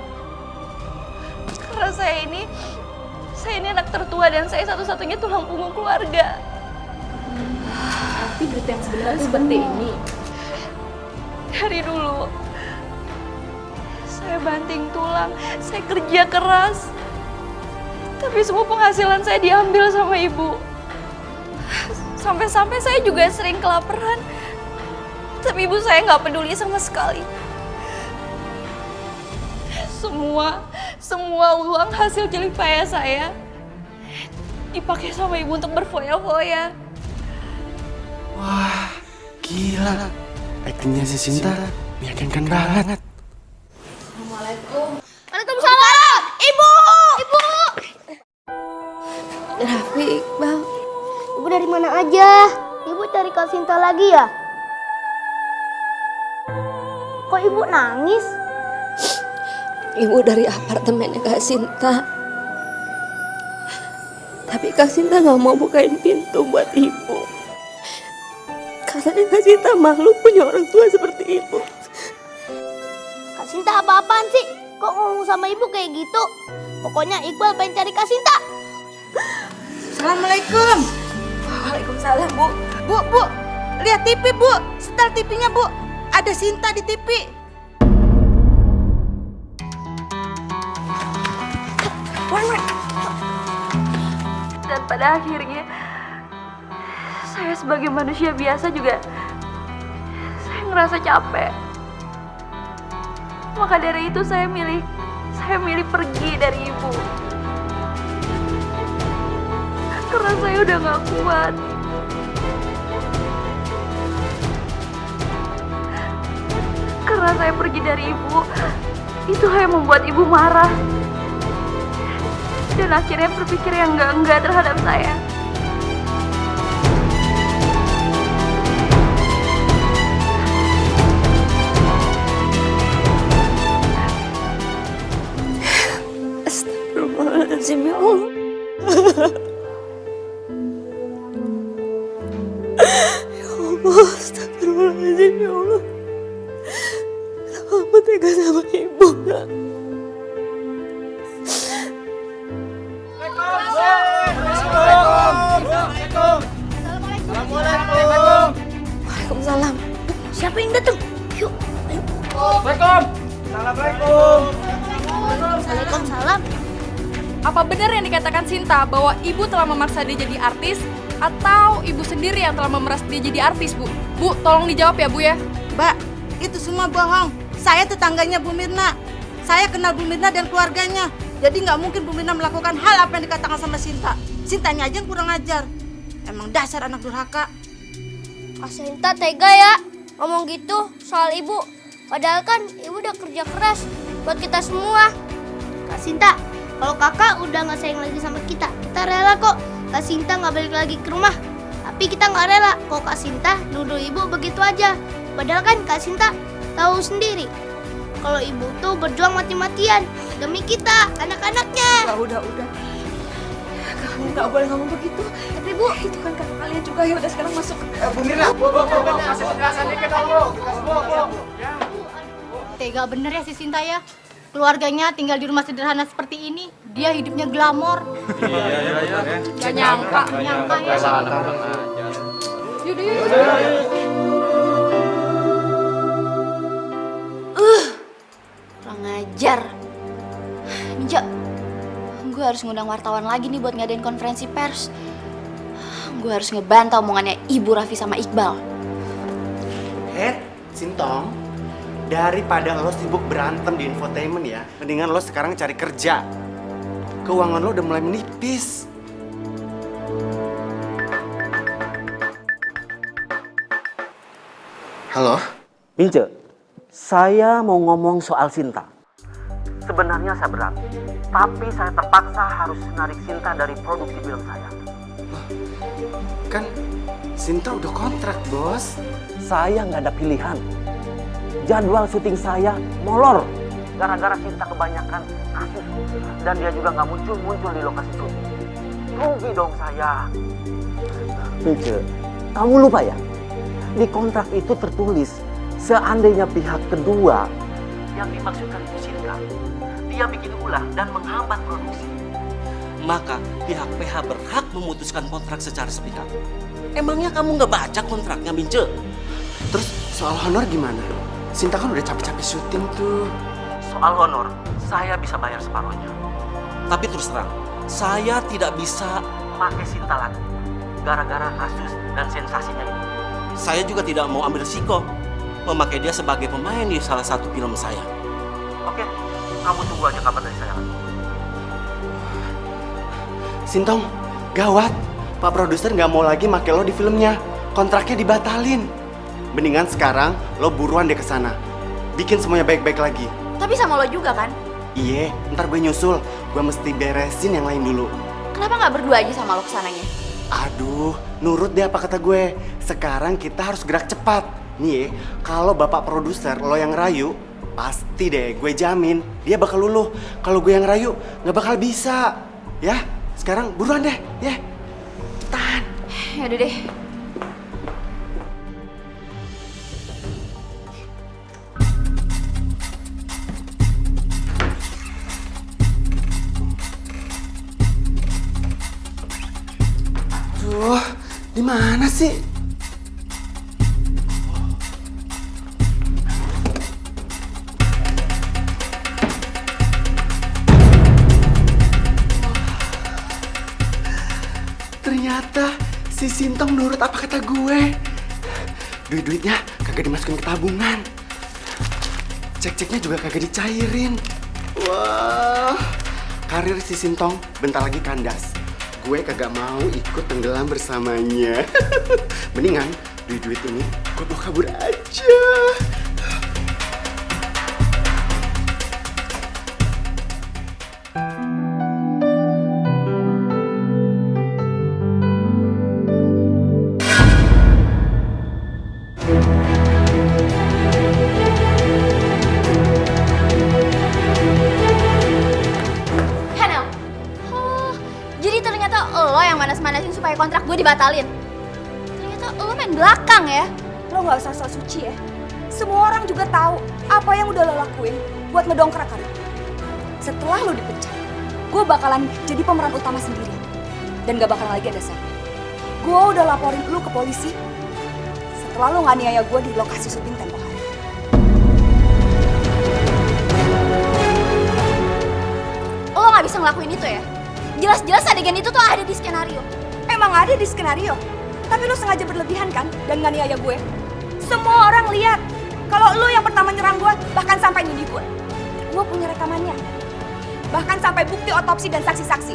Karena saya ini anak tertua dan saya satu-satunya tulang punggung keluarga. Tapi berita yang sebenarnya seperti ini. Dari dulu saya banting tulang, saya kerja keras. Tapi semua penghasilan saya diambil sama ibu. Sampai-sampai saya juga sering kelaparan. Tapi ibu saya nggak peduli sama sekali. Semua uang hasil jerih payah saya dipakai sama ibu untuk berfoya-foya. Wah, gila. Aktingnya si Sinta meyakinkan banget. Assalamualaikum. Waalaikumsalam. Ibu! Ibu! Raffi, Iqbal. Ibu dari mana aja? Ibu cari Kak Sinta lagi ya? Kok ibu nangis? Ibu dari apartemennya Kak Sinta. Tapi Kak Sinta nggak mau bukain pintu buat ibu. Katanya Kak Sinta malu punya orang tua seperti ibu. Kak Sinta apa-apaan sih? Kok ngomong sama ibu kayak gitu? Pokoknya Iqbal pengen cari Kak Sinta. Assalamualaikum. Waalaikumsalam, Bu. Bu, lihat TV, Bu. Setel TV-nya, Bu. Ada Sinta di TV. Dan pada akhirnya saya sebagai manusia biasa juga saya ngerasa capek. Maka dari itu saya milih pergi dari ibu. Karena saya udah gak kuat. Karena saya pergi dari ibu, itu hanya membuat ibu marah. Dan akhirnya berpikir yang enggak terhadap saya. Astagfirullahaladzim, ya Allah. Ya Allah, astagfirullahaladzim, ya Allah. Kenapa kamu tega sama ibu, Nak? Waalaikumsalam. Siapa yang datang? Yuk, ayo. Waalaikumsalam. Apa benar yang dikatakan Sinta bahwa ibu telah memaksa dia jadi artis atau ibu sendiri yang telah memeras dia jadi artis, Bu? Bu, tolong dijawab ya, Bu ya. Mbak, itu semua bohong. Saya tetangganya Bu Mirna. Saya kenal Bu Mirna dan keluarganya. Jadi nggak mungkin Bu Mirna melakukan hal apa yang dikatakan sama Sinta. Sintanya aja yang kurang ajar. Emang dasar anak durhaka. Kak Sinta tega ya ngomong gitu soal ibu. Padahal kan ibu udah kerja keras buat kita semua. Kak Sinta, kalau kakak udah gak sayang lagi sama kita rela kok Kak Sinta gak balik lagi ke rumah. Tapi kita gak rela kok Kak Sinta nuduh ibu begitu aja. Padahal kan Kak Sinta tahu sendiri kalau ibu tuh berjuang mati-matian demi kita, anak-anaknya. Udah. Kamu nggak boleh ngomong begitu. Tapi Bu, Itu kan kakak kalian juga. Ya udah sekarang masuk. Bu Mirna, kasih penjelasan dikit dong, Bu. Kita semua, Bu. Tega bener ya si Sinta ya. Keluarganya tinggal di rumah sederhana seperti ini. Dia hidupnya glamor. Iya. Gak nyangka ya. Yaudah. Kurang ajar. Minja, gue harus ngundang wartawan lagi nih buat ngadain konferensi pers. Gue harus ngebantah omongannya Ibu Raffi sama Iqbal. Sintong, daripada lo sibuk berantem di infotainment ya, mendingan lo sekarang cari kerja. Keuangan lo udah mulai menipis. Halo? Mince, saya mau ngomong soal Sinta. Sebenarnya saya berat, tapi saya terpaksa harus narik Sinta dari produksi film saya. Kan Sinta udah kontrak, Bos. Saya nggak ada pilihan. Jadwal syuting saya molor gara-gara Sinta kebanyakan kasus dan dia juga nggak muncul di lokasi syuting. Rugi dong saya. Mince, kamu lupa ya? Di kontrak itu tertulis seandainya pihak kedua yang dimaksudkan itu Sinta, dia bikin ulah dan menghambat produksi, maka pihak PH berhak memutuskan kontrak secara sepihak. Emangnya kamu nggak baca kontraknya, Mince? Terus soal honor gimana? Sinta kan udah capek-capek syuting tuh. Soal honor, saya bisa bayar separuhnya. Tapi terus terang, saya tidak bisa pakai Sinta lagi gara-gara kasus dan sensasinya ini. Saya juga tidak mau ambil risiko memakai dia sebagai pemain di salah satu film saya. Oke, kamu tunggu aja kabar dari saya. Sintong, Gawat, Pak Produser nggak mau lagi make lo di filmnya. Kontraknya dibatalin. Mendingan sekarang lo buruan deh ke sana. Bikin semuanya baik-baik lagi. Tapi sama lo juga kan? Iya, ntar gue nyusul. Gue mesti beresin yang lain dulu. Kenapa nggak berdua aja sama lo kesananya? Aduh, nurut deh apa kata gue. Sekarang kita harus gerak cepat. Nih, kalau bapak produser lo yang rayu, pasti deh gue jamin dia bakal luluh. Kalau gue yang rayu, nggak bakal bisa. Ya, sekarang buruan deh, ya. Tahan. Yaudah deh. Duh, di mana sih? Ternyata si Sintong nurut apa kata gue. Duit-duitnya kagak dimasukin ke tabungan. Cek-ceknya juga kagak dicairin. Wah, karir si Sintong bentar lagi kandas. Gue kagak mau ikut tenggelam bersamanya. Mendingan duit-duit ini gue bawa kabur aja. Manas-manasin supaya kontrak gue dibatalin. Ternyata lo main belakang ya. Lo gak usah sok suci ya. Semua orang juga tahu apa yang udah lo lakuin buat ngedongkrak karir. Setelah lo dipecat, gue bakalan jadi pemeran utama sendiri. Dan gak bakalan lagi ada set. Gue udah laporin lo ke polisi setelah lo nganiaya gue di lokasi syuting tempo hari. Lo gak bisa ngelakuin itu ya? Jelas-jelas adegan itu tuh ada di skenario. Emang ada di skenario? Tapi lu sengaja berlebihan kan dan nganiaya gue? Semua orang lihat kalau lu yang pertama nyerang gue, bahkan sampai nyudik gue. Gue punya rekamannya. Bahkan sampai bukti otopsi dan saksi-saksi.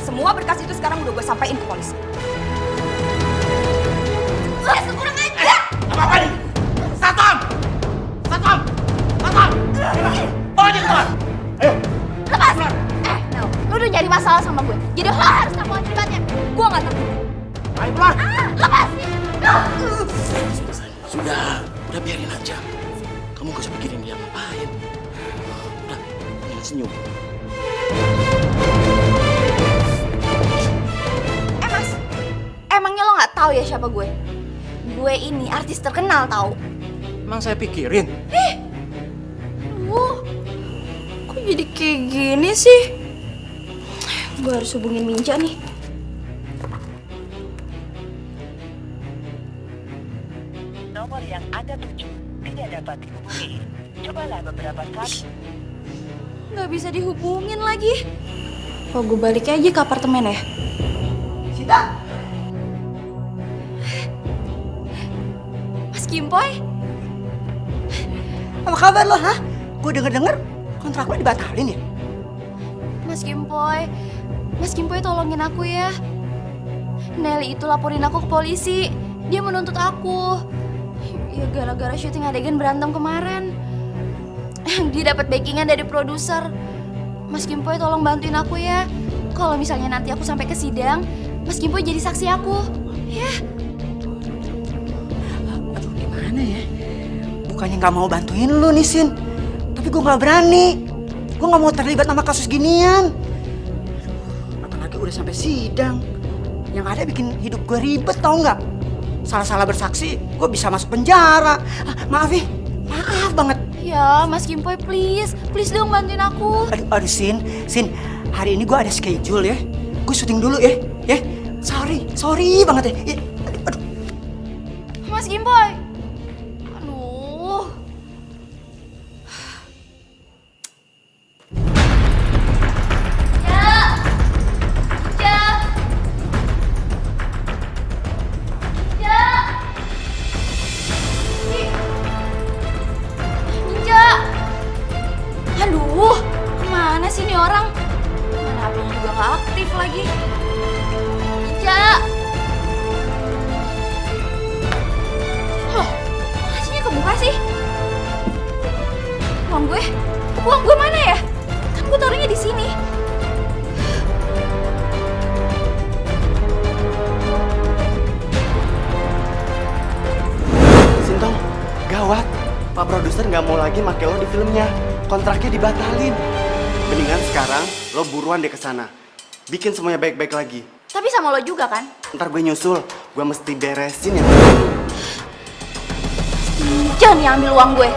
Semua berkas itu sekarang udah gue sampaikan ke polisi. Kurang aja! Apa-apa nih? Satam! Satam! Satam! Bawa dia keluar! Ayo! Lepas! Lo udah nyari masalah sama gue, jadi lo harus tanggung akibatnya. Gue gak takut. Ayo keluar! Lepas! Udah biarin aja. Kamu gak usah pikirin dia ngapain. Udah, jangan senyum. Mas, emangnya lo gak tahu ya siapa gue? Gue ini artis terkenal tahu. Emang saya pikirin? Kok jadi kayak gini sih? Gue harus hubungin Minja nih. Nomor yang Anda tuju tidak dapat dihubungi. Cobalah beberapa kali. Gak bisa dihubungin lagi. Oh, gue balik aja ke apartemen ya. Sita! Mas Kimpoy? Apa kabar lo, hah? Gue denger-denger kontrak lo dibatalin ya? Mas Kimpoy tolongin aku ya. Nelly itu laporin aku ke polisi. Dia menuntut aku. Ya gara-gara syuting adegan berantem kemarin. Dia dapat backingan dari produser. Mas Kimpoy tolong bantuin aku ya. Kalau misalnya nanti aku sampai ke sidang, Mas Kimpoy jadi saksi aku. Ya. Aduh gimana ya? Bukannya gak mau bantuin lu nih Sin. Tapi gue gak berani. Gue gak mau terlibat sama kasus ginian. Apalagi udah sampai sidang. Yang ada bikin hidup gue ribet tau gak? Salah-salah bersaksi, gue bisa masuk penjara. Maaf ya, maaf banget. Ya, Mas Kimpoy please dong bantuin aku. Aduh Sin, hari ini gue ada schedule ya. Gue syuting dulu ya. Sorry banget ya. Aduh. Mas Kimpoy. Aduh. Aduh, mana sih nih orang? Mana HP juga gak aktif lagi. Uang gue mana ya? Kan gue taruhnya di sini. Sintong, gawat. Pak produser nggak mau lagi make lo di filmnya. Kontraknya dibatalin. Mendingan sekarang lo buruan deh ke sana. Bikin semuanya baik-baik lagi. Tapi sama lo juga kan? Ntar gue nyusul. Gue mesti beresin ya. Jangan yang ambil uang gue.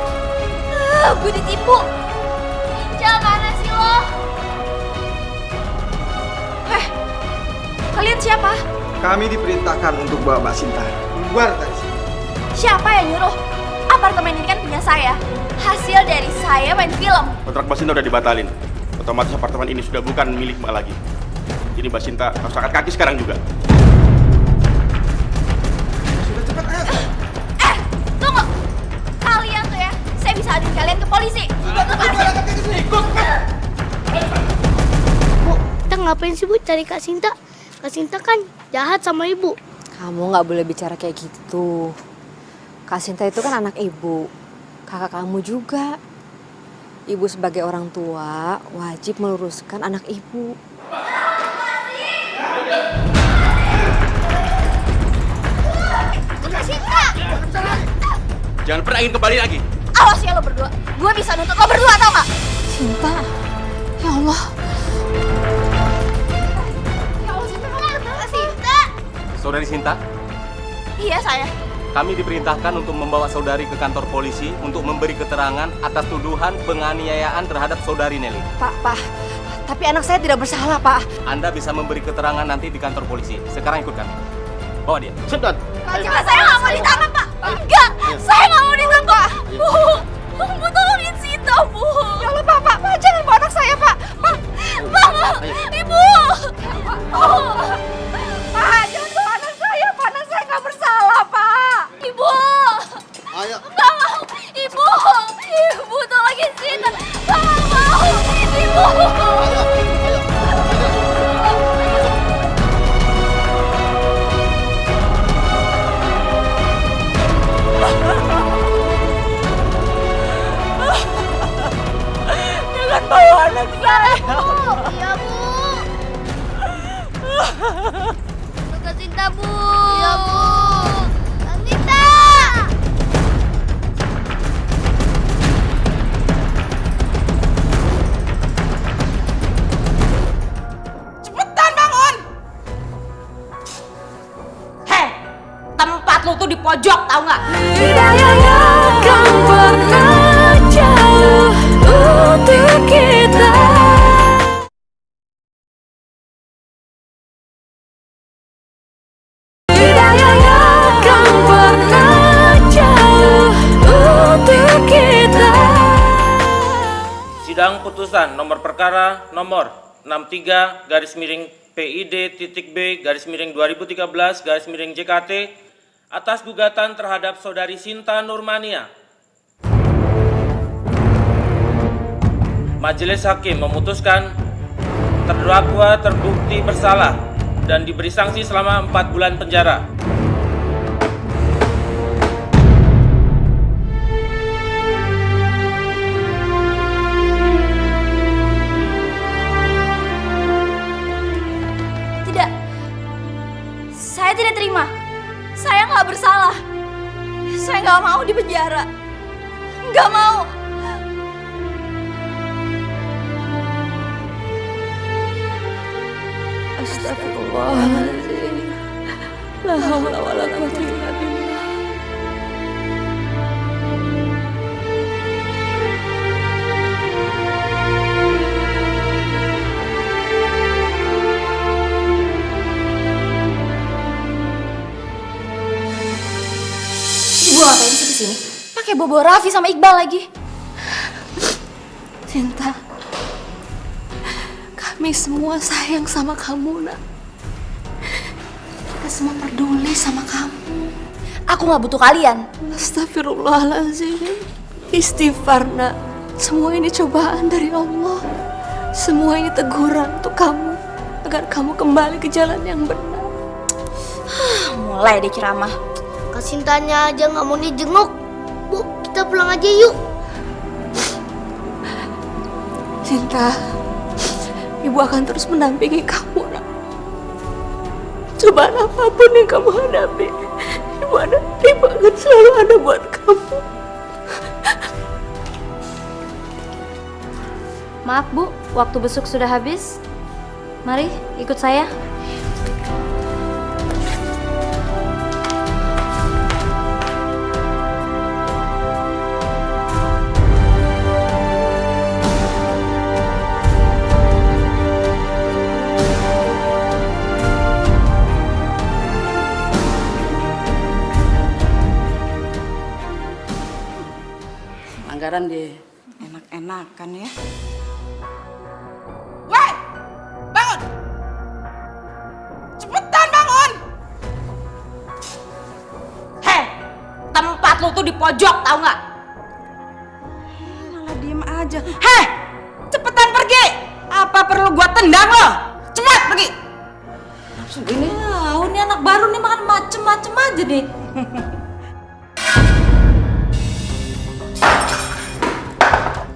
Gue ditipu. Jangan mana sih lo? Kalian siapa? Kami diperintahkan untuk bawa Mbak Sinta keluar dari sini. Siapa yang nyuruh? Apartemen ini kan punya saya. Hasil dari saya main film. Kontrak Mbak Sinta udah dibatalin. Otomatis apartemen ini sudah bukan milik Mbak lagi. Jadi Mbak Sinta harus angkat kaki sekarang juga. Sudah cepat ayo. Tunggu. Kalian tuh ya, saya bisa aduin kalian ke polisi. Bu, kita ngapain sih Bu cari Kak Sinta? Kak Sinta kan jahat sama ibu. Kamu nggak boleh bicara kayak gitu. Kak Sinta itu kan anak ibu, kakak kamu juga. Ibu sebagai orang tua wajib meluruskan anak ibu. Kak Sinta! Jangan pernah ingin kembali lagi. Awas ya lo berdua. Gue bisa nuntut lo berdua, tau gak? Sinta, ya Allah. Saudari Sinta, Iya saya. kami diperintahkan untuk membawa saudari ke kantor polisi untuk memberi keterangan atas tuduhan penganiayaan terhadap saudari Nelly. Pak, tapi anak saya tidak bersalah, Pak. Anda bisa memberi keterangan nanti di kantor polisi. Sekarang ikut kami. Bawa dia. Sedot. Pak, saya nggak mau ditangkap, Pak. Enggak, saya nggak mau ditangkap. Bu, tolongin Sinta, Bu. Ya Allah, Pak, jangan bawa anak saya, Pak. Pak, Ibu. Pak, jangan bawa anak saya, Pak. Anak saya nggak bersalah, Pak. Ibu. Ayo. Nggak mau. Ibu, tolongin Sinta. Nggak mau. Ibu. Jangan bawa anak saya. Iya Bu. Kak Sinta Bu. Iya Bu. Kak Sinta. Cepetan bangun. Hei, tempat lu tuh di pojok, tahu nggak? Untuk kita. Hidayah yang akan pernah jauh untuk kita. Sidang putusan nomor perkara nomor 63 garis miring PID.B garis miring 2013 garis miring JKT atas gugatan terhadap saudari Sinta Nurmania. Majelis Hakim memutuskan terdakwa terbukti bersalah dan diberi sanksi selama 4 bulan penjara. Tidak. Saya tidak terima. Saya nggak bersalah. Saya nggak mau di penjara. Nggak mau. Astagfirullahaladzim. La haula wala quwwata illa billah. Ibu ngapain sih kesini? Pakai bobo Raffi sama Iqbal lagi. Sinta, kami semua sayang sama kamu, nak. Kita semua peduli sama kamu. Aku nggak butuh kalian. Astagfirullahaladzim. Istighfar, nak. Semua ini cobaan dari Allah. Semua ini teguran untuk kamu agar kamu kembali ke jalan yang benar. Mulai deh ceramah. Kak Sintanya aja nggak mau dijenguk. Bu, kita pulang aja yuk. Sinta, Ibu akan terus mendampingi kamu, nak. Cobaan apapun yang kamu hadapi, Ibu akan selalu ada buat kamu. Maaf Bu, waktu besuk sudah habis. Mari ikut saya. Anggaran deh, enak-enakan ya. Woi, bangun! Cepetan bangun! Heh, tempat lu tuh di pojok, tahu nggak? Malah diem aja. Heh, cepetan pergi! Apa perlu gua tendang lo? Cepat pergi! Ini, ini anak baru nih makan macem-macem aja nih.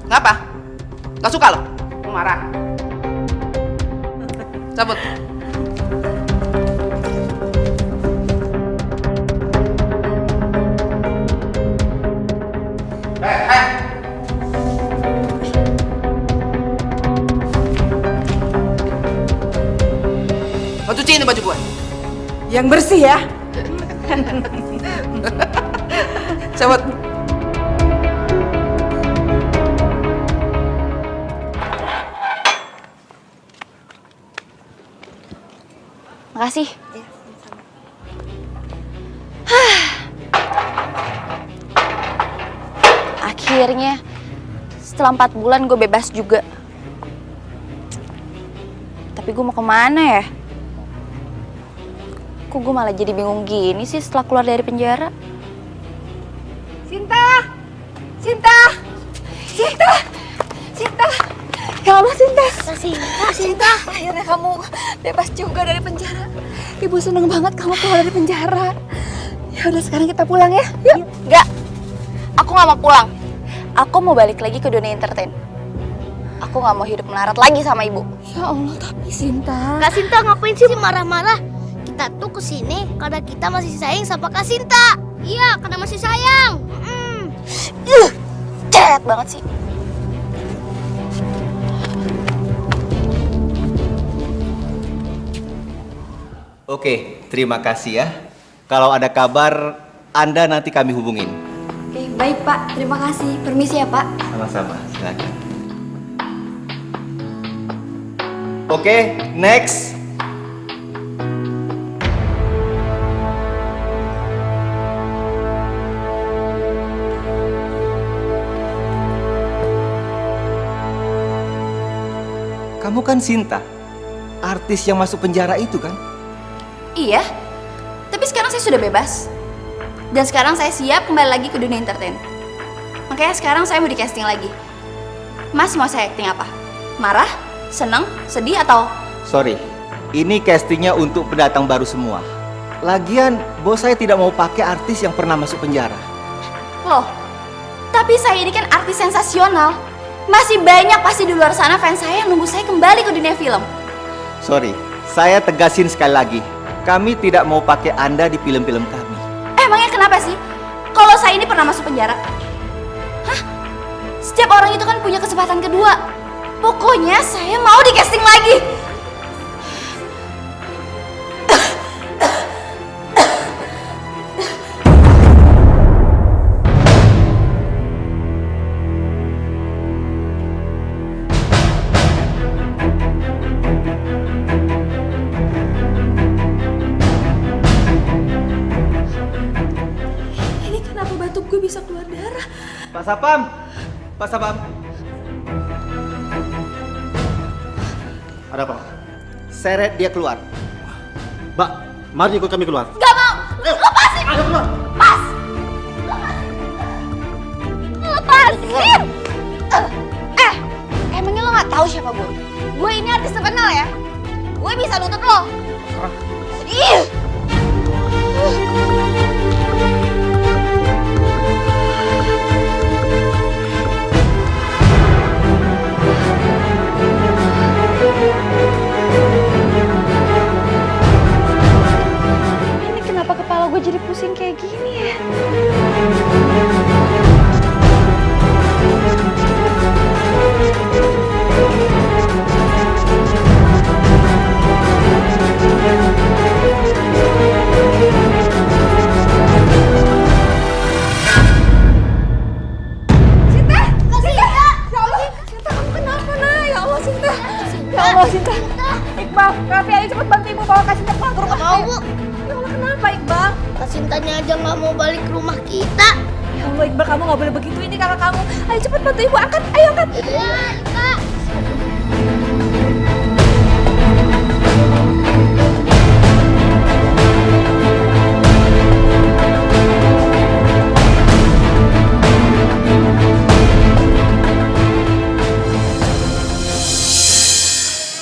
Ngapa? Gak suka lo? Marah? Cabut. Mau cuci ini baju gue? Yang bersih ya? Cabut. Makasih. Akhirnya setelah 4 bulan gue bebas juga. Tapi gue mau kemana ya? Kok gue malah jadi bingung gini sih setelah keluar dari penjara? Sinta! Sinta! Sinta! Sinta! Ya Allah, Sinta! Sinta! Akhirnya kamu bebas juga dari penjara. Ibu seneng banget kamu keluar dari penjara. Ya udah, sekarang kita pulang ya. Yuk. Enggak. Aku nggak mau pulang. Aku mau balik lagi ke dunia entertain. Aku nggak mau hidup melarat lagi sama ibu. Ya Allah, tapi Sinta. Kak Sinta ngapain sih marah-marah? Kita tuh kesini karena kita masih sayang sama Kak Sinta. Iya, karena masih sayang. Ceret banget sih. Oke, terima kasih ya. Kalau ada kabar, Anda nanti kami hubungin. Oke, baik Pak. Terima kasih. Permisi ya Pak. Sama-sama, silakan. Oke, next. Kamu kan Sinta, artis yang masuk penjara itu kan? Iya. Tapi sekarang saya sudah bebas. Dan sekarang saya siap kembali lagi ke dunia entertain. Makanya sekarang saya mau di casting lagi. Mas mau saya acting apa? Marah? Seneng? Sedih atau? Sorry, ini castingnya untuk pendatang baru semua. Lagian, bos saya tidak mau pakai artis yang pernah masuk penjara. Loh, tapi saya ini kan artis sensasional. Masih banyak pasti di luar sana fans saya yang nunggu saya kembali ke dunia film. Sorry, saya tegasin sekali lagi. Kami tidak mau pakai Anda di film-film kami. Emangnya kenapa sih? Kalau saya ini pernah masuk penjara? Hah? Setiap orang itu kan punya kesempatan kedua. Pokoknya saya mau di casting lagi. Ini kenapa batuk gue bisa keluar darah? Pak Sapam, Pak Sapam. Ada apa? Seret dia keluar. Mbak, mari ikut kami keluar. Gak mau! Lepasin! Ayo keluar! Lepas! Lepasin! Emangnya lo gak tahu siapa gue? Gue ini artis terkenal ya. Gue bisa nuntut lo. Ih! begini ya? Sinta! Sinta! Ya Allah! Sinta, kamu kenapa, nak? Ya Allah, Sinta! Ya Allah, Sinta! Iqbal, Raffi, ayo cepet bantu ibu bawa Kak Sinta pulang ke rumah. Mau, Bu. Ya Allah, kenapa, Iqbal? Kak Sintanya aja nggak mau balik ke rumah kita. Ya Allah, Iqbal, kamu nggak boleh begitu, ini kakak kamu. Ayo cepet bantu ibu, angkat, ayo angkat. Iya, Kak.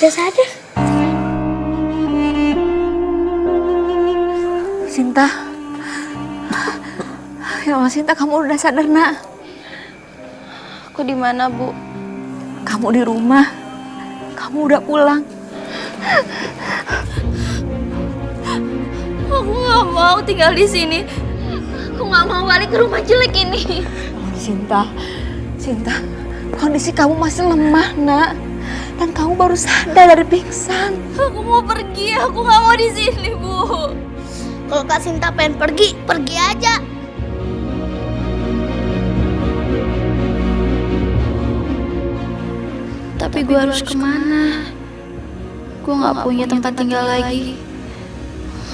Udah sadar? Sinta. Ya Allah, Sinta, kamu udah sadar, nak? Aku di mana, Bu? Kamu di rumah. Kamu udah pulang. Aku nggak mau tinggal di sini. Aku nggak mau balik ke rumah jelek ini. Sinta, Sinta, kondisi kamu masih lemah, nak. Dan kamu baru sadar dari pingsan. Aku mau pergi, aku nggak mau di sini, Bu. Kalau Kak Sinta pengen pergi, pergi aja. Tapi gue harus kemana? Gue nggak punya tempat tinggal lagi.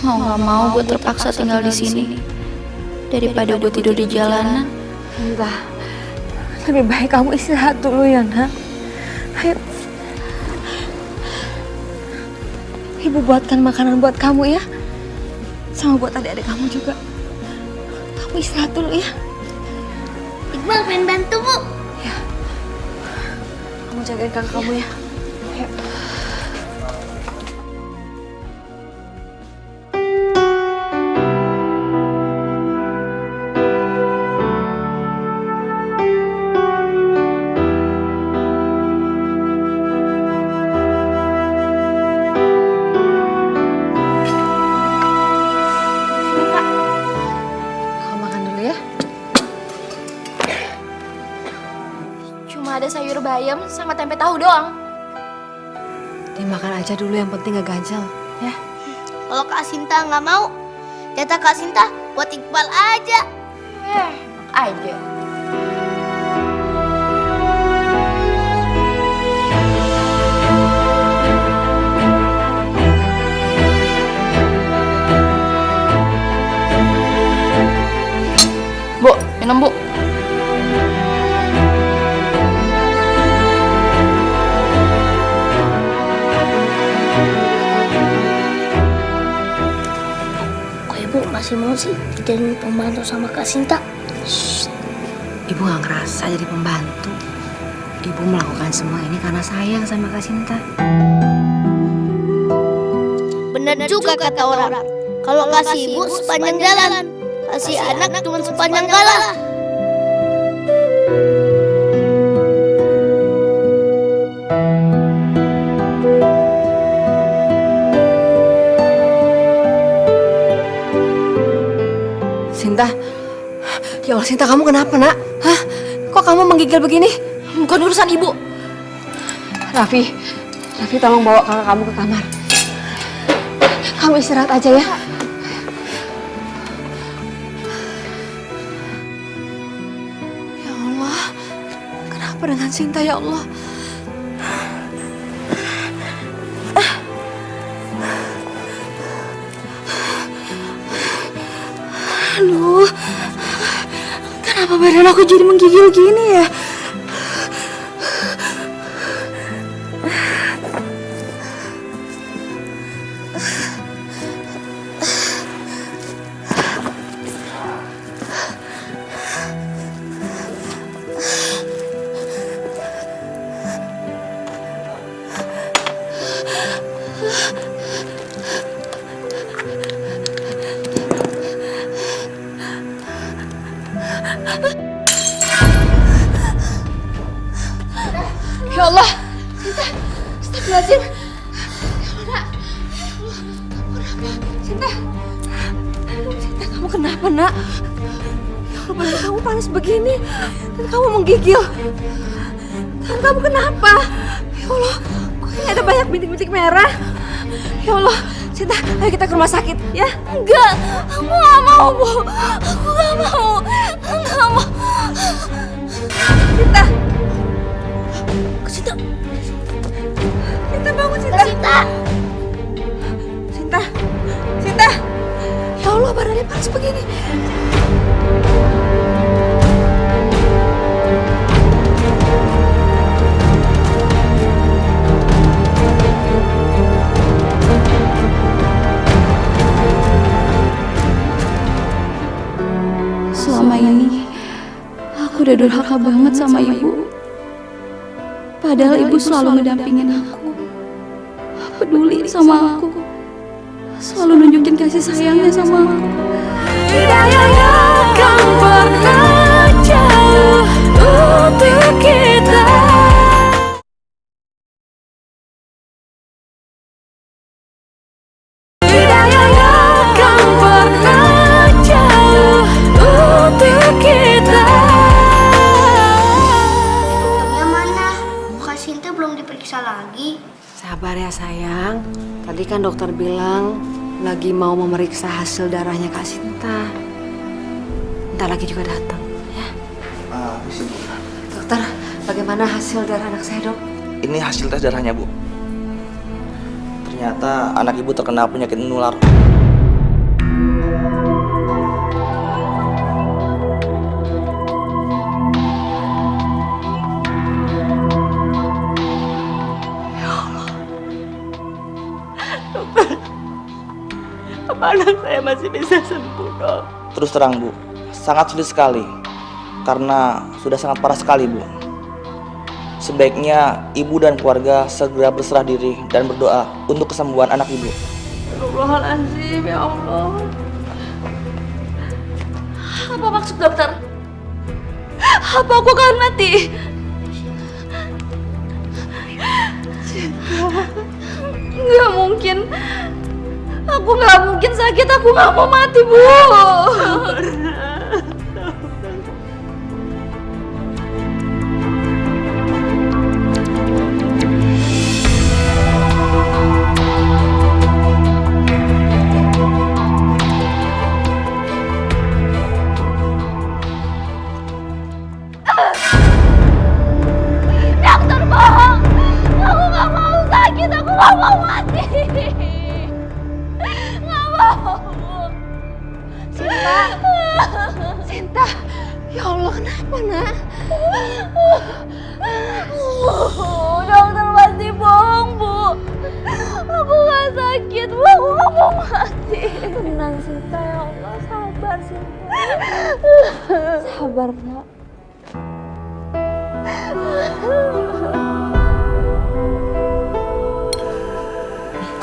Mau nggak mau gue terpaksa tinggal di sini daripada gue tidur di jalanan. Sinta, lebih baik kamu istirahat dulu ya, nak. Ayo. Ibu buatkan makanan buat kamu ya. Sama buat adik-adik kamu juga. Kamu istirahat dulu ya. Iqbal pengen bantu, Bu. Ya. Kamu jagain kakak kamu ya. Ayo. Cuma ada sayur bayam sama tempe tahu doang. Dimakan aja dulu, yang penting gak ganjel, ya. Kalau Kak Sinta nggak mau, jatah Kak Sinta buat Iqbal aja. Aja. Bu, minum, Bu. Kok Ibu masih mau sih jadi pembantu sama Kak Sinta? Ibu gak ngerasa jadi pembantu. Ibu melakukan semua ini karena sayang sama Kak Sinta. Bener juga kata orang. Kalau kasih ibu sepanjang jalan, kasih anak cuma sepanjang galah. Sinta, ya Allah, Sinta, kamu kenapa, nak? Hah? Kok kamu menggigil begini? Bukan urusan ibu. Raffi, tolong bawa kakak kamu ke kamar. Kamu istirahat aja ya. Ya Allah, kenapa dengan Sinta, ya Allah? Aduh, kenapa badan aku jadi menggigil gini ya? Ya Allah, Sinta, astagfirullahaladzim. Ya Allah, nak. Sinta, Sinta, kamu kenapa, Nak? Ya Allah, badan kamu panas begini. Dan kamu menggigil. Tangan kamu kenapa? Ya Allah, kok ini ada banyak bintik-bintik merah? Ya Allah, Sinta, ayo kita ke rumah sakit, ya? Enggak, aku gak mau, Bu. Aku gak mau. Gak mau. Sinta. Sinta. Sinta, bangun, Sinta. Sinta. Sinta. Sinta. Ya Allah, badannya panas begini. Selama ini aku udah durhaka banget sama ibu. Padahal ibu selalu ngedampingin aku, peduli sama aku, selalu nunjukin kasih sayangnya sama aku. Tidak akan pernah jauh untuk kita. Sabar ya sayang. Tadi kan dokter bilang lagi mau memeriksa hasil darahnya Kak Sinta. Bentar lagi juga datang, ya. Dokter, bagaimana hasil darah anak saya, Dok? Ini hasil tes darahnya, Bu. Ternyata anak ibu terkena penyakit menular. Apa anak saya masih bisa sembuh, Dok? Terus terang, Bu, sangat sulit sekali. Karena sudah sangat parah sekali, Bu. Sebaiknya ibu dan keluarga segera berserah diri dan berdoa untuk kesembuhan anak ibu. Astagfirullahaladzim, ya Allah. Apa maksud dokter? Apa aku akan mati? Nggak mungkin. Aku nggak mungkin sakit. Aku nggak mau mati, Bu. Dokter bohong. Aku nggak mau sakit. Aku nggak mau mati. Nggak mau. Sinta. Sinta. Ya Allah, kenapa, Nak? Dokter pasti bohong, Bu. Aku nggak sakit, Bu. Aku nggak mau mati. Tenang, Sinta. Ya Allah, sabar, Sinta. Sabar, Nak.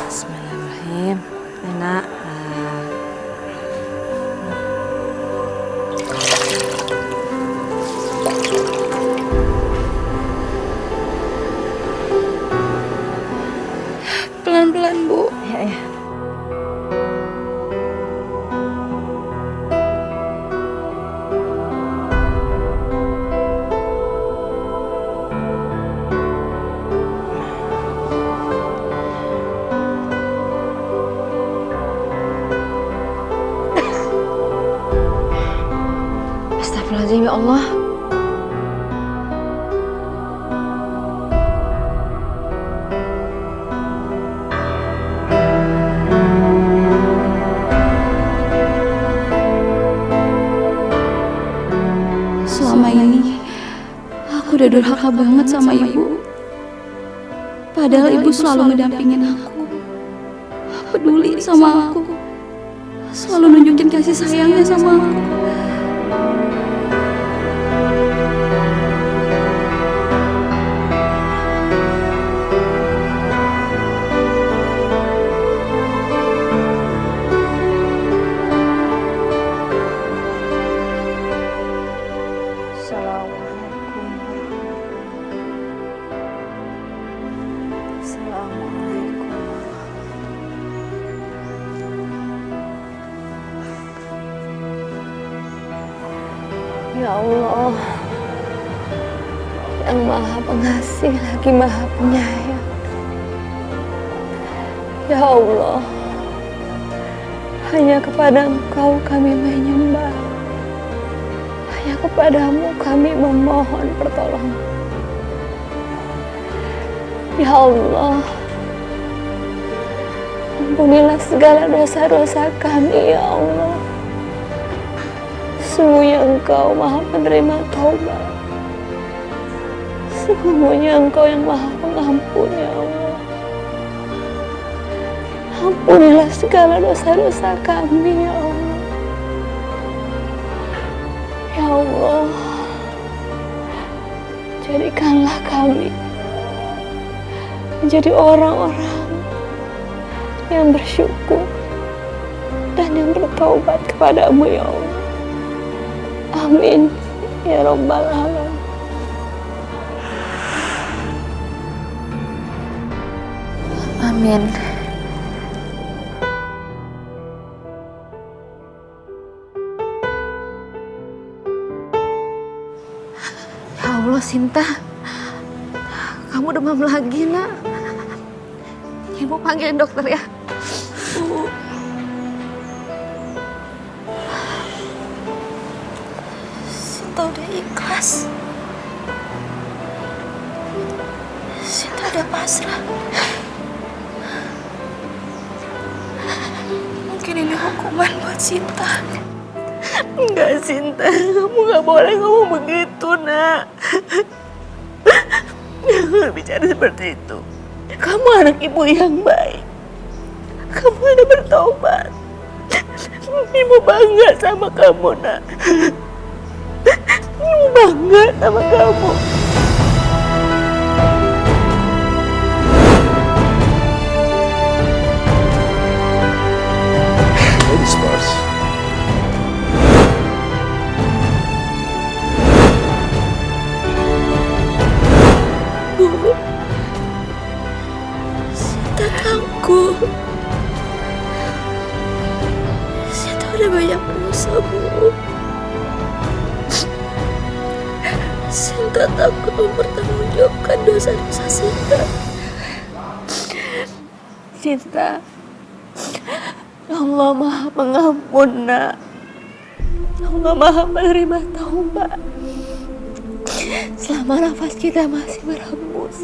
Bismillahirrahmanirrahim. Enak. Pelan-pelan, Bu. Ya, ya. Astagfirullahaladzim, ya Allah. Selama ini aku udah durhaka banget sama ibu. Padahal ibu selalu ngedampingin aku, peduli sama aku, selalu nunjukin kasih sayangnya sama aku. Ya Allah, yang Maha Pengasih lagi Maha Penyayang. Ya Allah, hanya kepada Engkau kami menyembah. Hanya kepadamu kami memohon pertolongan. Ya Allah, ampunilah segala dosa-dosa kami, ya Allah. Sesungguhnya Engkau Maha Penerima Taubat. Sesungguhnya Engkau yang Maha Pengampun, ya Allah. Ampunilah segala dosa-dosa kami, ya Allah. Ya Allah, jadikanlah kami menjadi orang-orang yang bersyukur dan yang bertaubat kepadamu, ya Allah. Amin ya Rabbal Alamin. Amin. Ya Allah, Sinta, kamu demam lagi, nak. Ibu panggilin dokter ya. Bu. Sinta udah ikhlas. Sinta udah pasrah. Mungkin ini hukuman buat Sinta. Enggak, Sinta, kamu gak boleh ngomong begitu, nak. Jangan bicara seperti itu. Kamu anak ibu yang baik. Kamu udah bertobat. Ibu bangga sama kamu, nak. Ibu bangga sama kamu. Ladies first. Bu, Sinta takut. Sinta udah banyak dosa, Bu. Sinta takut mempertanggungjawabkan dosa-dosa Sinta. Sinta, Allah Maha Pengampun, nak. Allah Maha Penerima Taubat. Selama nafas kita masih berhembus,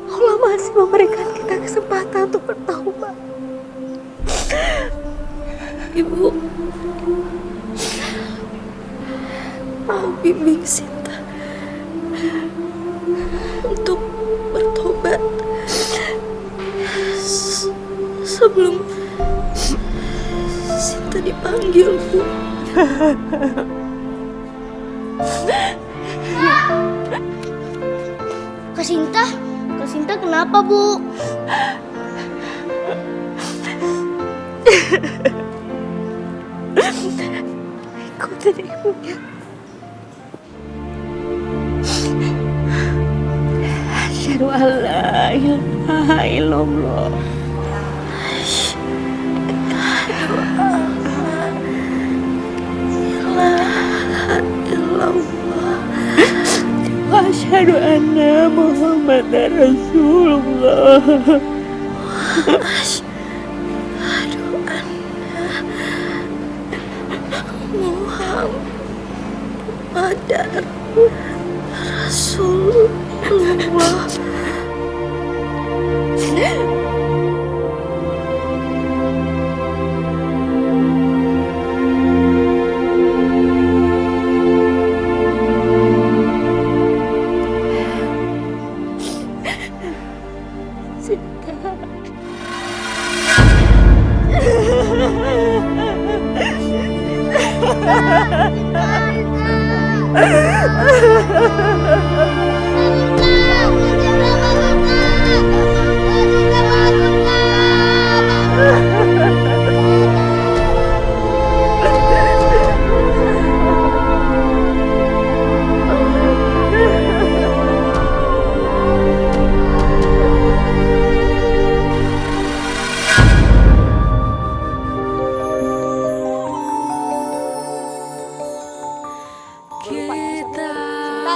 Allah masih memberikan kita kesempatan untuk bertaubat. Ibu mau bimbing Sinta untuk bertobat sebelum Sinta dipanggil, Bu. Kak Sinta kenapa, Bu? Ikutin ibunya. Asyhadu an la ilaha illallah. Asyhadu an la ilaha illallah. Wa asyhadu anna Muhammadar Rasulullah. Asyhadu anna Muhammadar Rasulullah.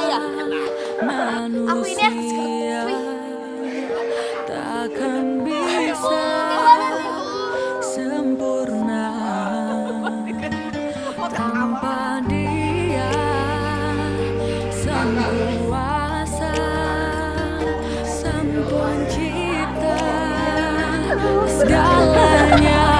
saya. Aku ini akan sekali. Takkan bisa sempurna tanpa Dia, Sang Kuasa, Sang Pencipta segalanya.